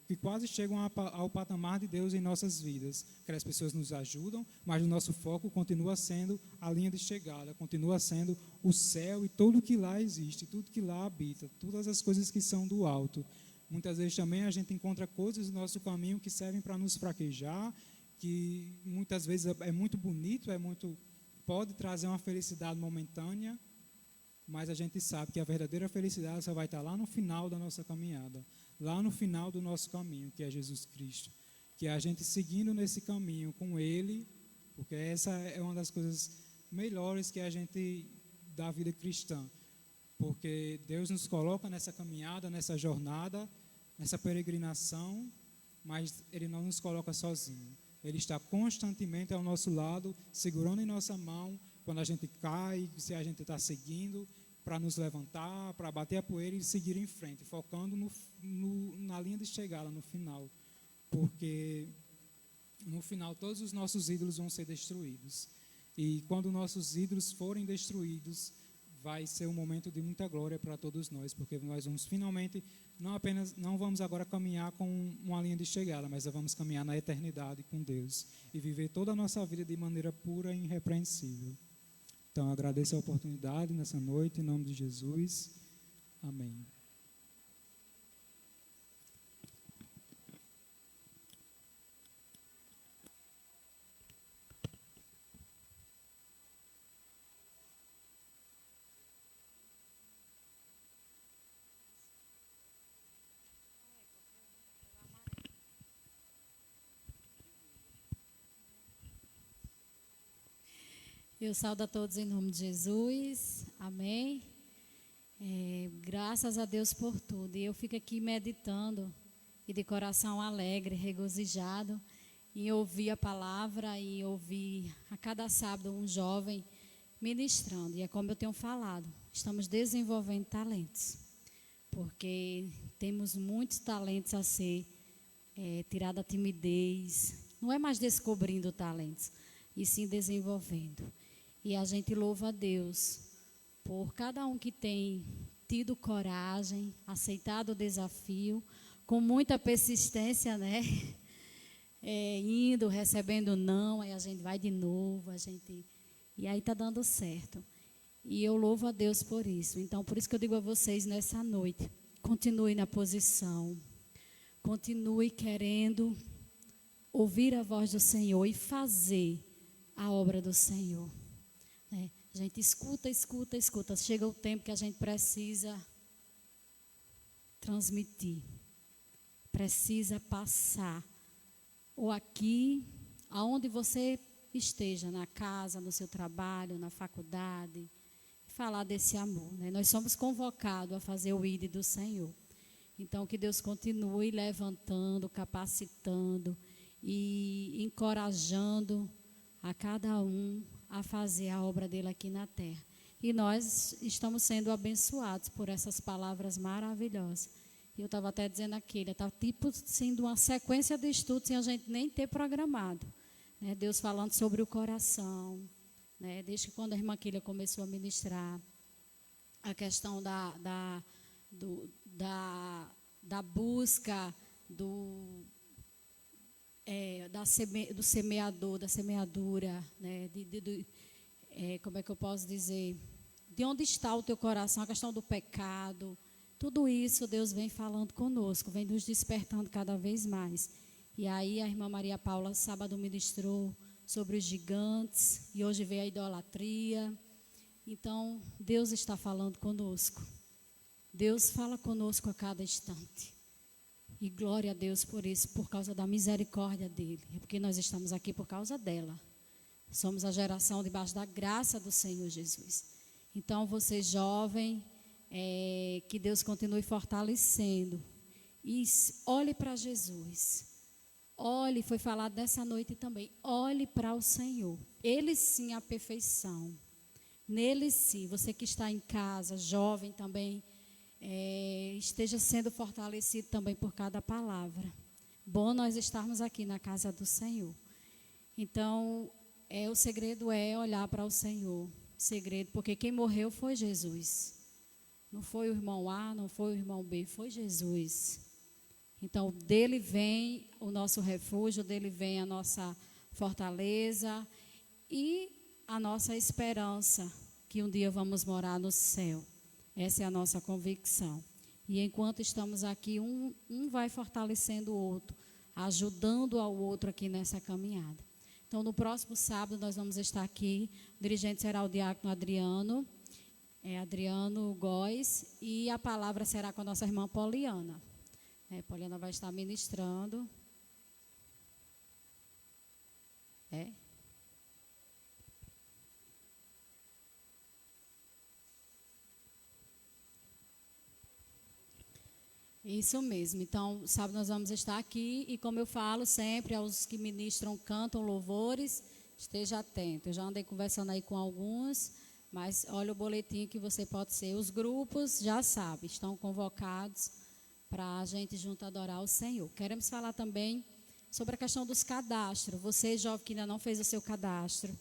que quase chegam ao patamar de Deus em nossas vidas. Aquelas pessoas nos ajudam, mas o nosso foco continua sendo a linha de chegada, continua sendo o céu e tudo que lá existe, tudo que lá habita, todas as coisas que são do alto. Muitas vezes também a gente encontra coisas no nosso caminho que servem para nos fraquejar, que muitas vezes é muito bonito, pode trazer uma felicidade momentânea, mas a gente sabe que a verdadeira felicidade só vai estar lá no final da nossa caminhada, lá no final do nosso caminho, que é Jesus Cristo. Que é a gente seguindo nesse caminho com Ele, porque essa é uma das coisas melhores que a gente da vida cristã. Porque Deus nos coloca nessa caminhada, nessa jornada, nessa peregrinação, mas Ele não nos coloca sozinho. Ele está constantemente ao nosso lado, segurando em nossa mão, quando a gente cai, se a gente está seguindo, para nos levantar, para bater a poeira e seguir em frente, focando na linha de chegada, no final. Porque no final todos os nossos ídolos vão ser destruídos. E quando nossos ídolos forem destruídos, vai ser um momento de muita glória para todos nós, porque nós vamos finalmente, não vamos agora caminhar com uma linha de chegada, mas vamos caminhar na eternidade com Deus e viver toda a nossa vida de maneira pura e irrepreensível. Então, agradeço a oportunidade nessa noite, em nome de Jesus. Amém. Eu saúdo a todos em nome de Jesus, amém. Graças a Deus por tudo. E eu fico aqui meditando e de coração alegre, regozijado, em ouvir a palavra e ouvir a cada sábado um jovem ministrando. E é como eu tenho falado, estamos desenvolvendo talentos, porque temos muitos talentos a ser tirado a timidez. Não é mais descobrindo talentos, e sim desenvolvendo. E a gente louva a Deus por cada um que tem tido coragem, aceitado o desafio, com muita persistência, né? Indo, recebendo não, aí a gente vai de novo, e aí está dando certo. E eu louvo a Deus por isso. Então, por isso que eu digo a vocês nessa noite, continue na posição, continue querendo ouvir a voz do Senhor e fazer a obra do Senhor. A gente escuta. Chega o tempo que a gente precisa transmitir, precisa passar, ou aqui, aonde você esteja, na casa, no seu trabalho, na faculdade, falar desse amor. Nós somos convocados a fazer o ID do Senhor. Então, que Deus continue levantando, capacitando e encorajando a cada um a fazer a obra dele aqui na terra. E nós estamos sendo abençoados por essas palavras maravilhosas. E eu estava até dizendo aquele, está tipo sendo uma sequência de estudos sem a gente nem ter programado. Deus falando sobre o coração, desde que quando a irmã Kília começou a ministrar, a questão da busca do semeador, da semeadura, como é que eu posso dizer? De onde está o teu coração, a questão do pecado, tudo isso Deus vem falando conosco, vem nos despertando cada vez mais. E aí a irmã Maria Paula, sábado, ministrou sobre os gigantes, e hoje veio a idolatria. Então, Deus está falando conosco. Deus fala conosco a cada instante. E glória a Deus por isso, por causa da misericórdia dele. É porque nós estamos aqui por causa dela. Somos a geração debaixo da graça do Senhor Jesus. Então, você jovem, que Deus continue fortalecendo. E olhe para Jesus. Olhe, foi falado nessa noite também, olhe para o Senhor. Ele sim é a perfeição. Nele sim, você que está em casa, jovem também, esteja sendo fortalecido também por cada palavra. Bom nós estarmos aqui na casa do Senhor. Então, o segredo é olhar para o Senhor. Segredo, porque quem morreu foi Jesus. Não foi o irmão A, não foi o irmão B, foi Jesus. Então, dele vem o nosso refúgio, dele vem a nossa fortaleza e a nossa esperança, que um dia vamos morar no céu. Essa é a nossa convicção. E enquanto estamos aqui, um vai fortalecendo o outro, ajudando ao outro aqui nessa caminhada. Então, no próximo sábado, nós vamos estar aqui. O dirigente será o diácono Adriano, Adriano Góes, e a palavra será com a nossa irmã Poliana. Poliana vai estar ministrando. Isso mesmo. Então, sábado nós vamos estar aqui e, como eu falo sempre, aos que ministram, cantam louvores, esteja atento. Eu já andei conversando aí com alguns, mas olha o boletim que você pode ser. Os grupos, já sabe, estão convocados para a gente junto adorar o Senhor. Queremos falar também sobre a questão dos cadastros. Você, jovem, que ainda não fez o seu cadastro,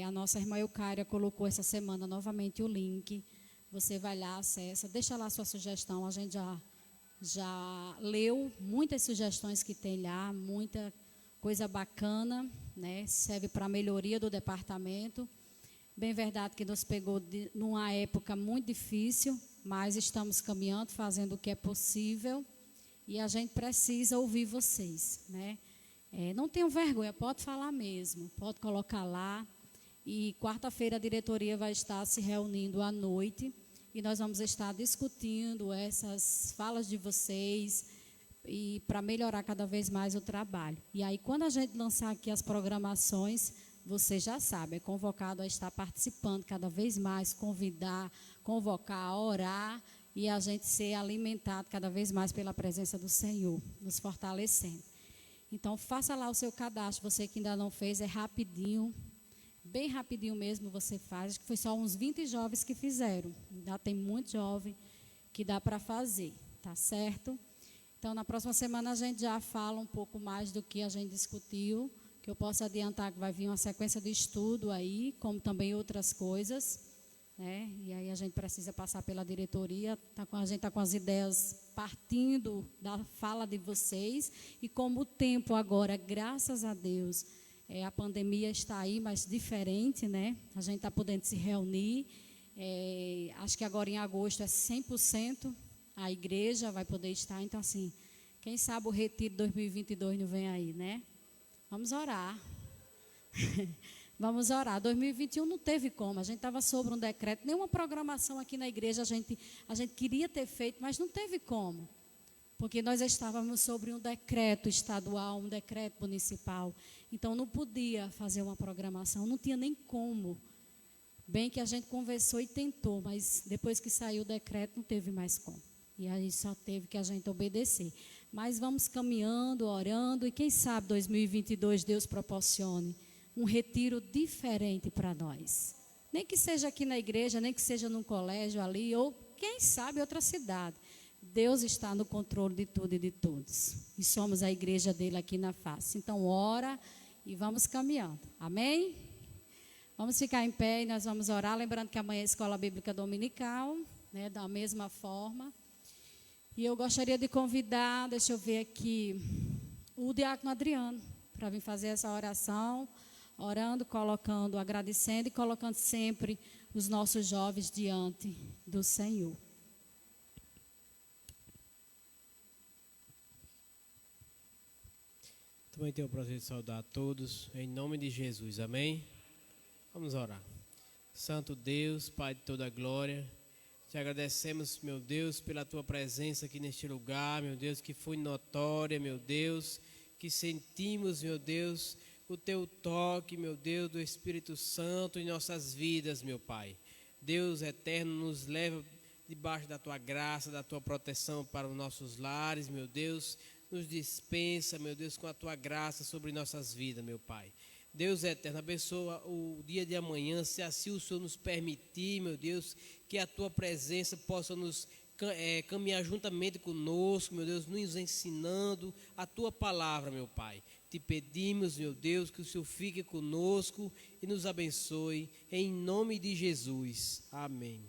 a nossa irmã Eucária colocou essa semana novamente o link. Você vai lá, acessa, deixa lá a sua sugestão. A gente já leu muitas sugestões que tem lá, muita coisa bacana, serve para a melhoria do departamento. Bem verdade que nos pegou numa época muito difícil, mas estamos caminhando, fazendo o que é possível, e a gente precisa ouvir vocês, não tenham vergonha, pode falar mesmo, pode colocar lá. E quarta-feira a diretoria vai estar se reunindo à noite, e nós vamos estar discutindo essas falas de vocês, e para melhorar cada vez mais o trabalho. E aí, quando a gente lançar aqui as programações, você já sabe, é convocado a estar participando cada vez mais, convidar, convocar, orar e a gente ser alimentado cada vez mais pela presença do Senhor, nos fortalecendo. Então, faça lá o seu cadastro, você que ainda não fez, é rapidinho, bem rapidinho mesmo você faz. Acho que foi só uns 20 jovens que fizeram, ainda tem muito jovem que dá para fazer, tá certo? Então, na próxima semana a gente já fala um pouco mais do que a gente discutiu, que eu posso adiantar que vai vir uma sequência de estudo aí, como também outras coisas, né? E aí a gente precisa passar pela diretoria, a gente está com as ideias partindo da fala de vocês, e como o tempo agora, graças a Deus, a pandemia está aí, mas diferente, né? A gente está podendo se reunir, acho que agora em agosto é 100%, a igreja vai poder estar, então assim, quem sabe o retiro 2022 não vem aí, né? Vamos orar. Vamos orar. 2021 não teve como, a gente estava sobre um decreto, nenhuma programação aqui na igreja a gente queria ter feito, mas não teve como, porque nós estávamos sobre um decreto estadual, um decreto municipal, então não podia fazer uma programação, não tinha nem como. Bem que a gente conversou e tentou, mas depois que saiu o decreto não teve mais como. E aí só teve que a gente obedecer. Mas vamos caminhando, orando, e quem sabe 2022 Deus proporcione um retiro diferente para nós. Nem que seja aqui na igreja, nem que seja num colégio ali, ou quem sabe outra cidade. Deus está no controle de tudo e de todos. E somos a igreja dele aqui na face. Então, ora e vamos caminhando. Amém? Vamos ficar em pé e nós vamos orar. Lembrando que amanhã é a Escola Bíblica Dominical, né, da mesma forma. E eu gostaria de convidar, deixa eu ver aqui, o diácono Adriano, para vir fazer essa oração, orando, colocando, agradecendo e colocando sempre os nossos jovens diante do Senhor. Também tenho o prazer de saudar a todos, em nome de Jesus, amém? Vamos orar. Santo Deus, Pai de toda a glória, te agradecemos, meu Deus, pela tua presença aqui neste lugar, meu Deus, que foi notória, meu Deus, que sentimos, meu Deus, o teu toque, meu Deus, do Espírito Santo em nossas vidas, meu Pai. Deus eterno, nos leva debaixo da tua graça, da tua proteção para os nossos lares, meu Deus, nos dispensa, meu Deus, com a tua graça sobre nossas vidas, meu Pai. Deus eterno, abençoa o dia de amanhã, se assim o Senhor nos permitir, meu Deus, que a tua presença possa nos caminhar juntamente conosco, meu Deus, nos ensinando a tua palavra, meu Pai. Te pedimos, meu Deus, que o Senhor fique conosco e nos abençoe, em nome de Jesus. Amém.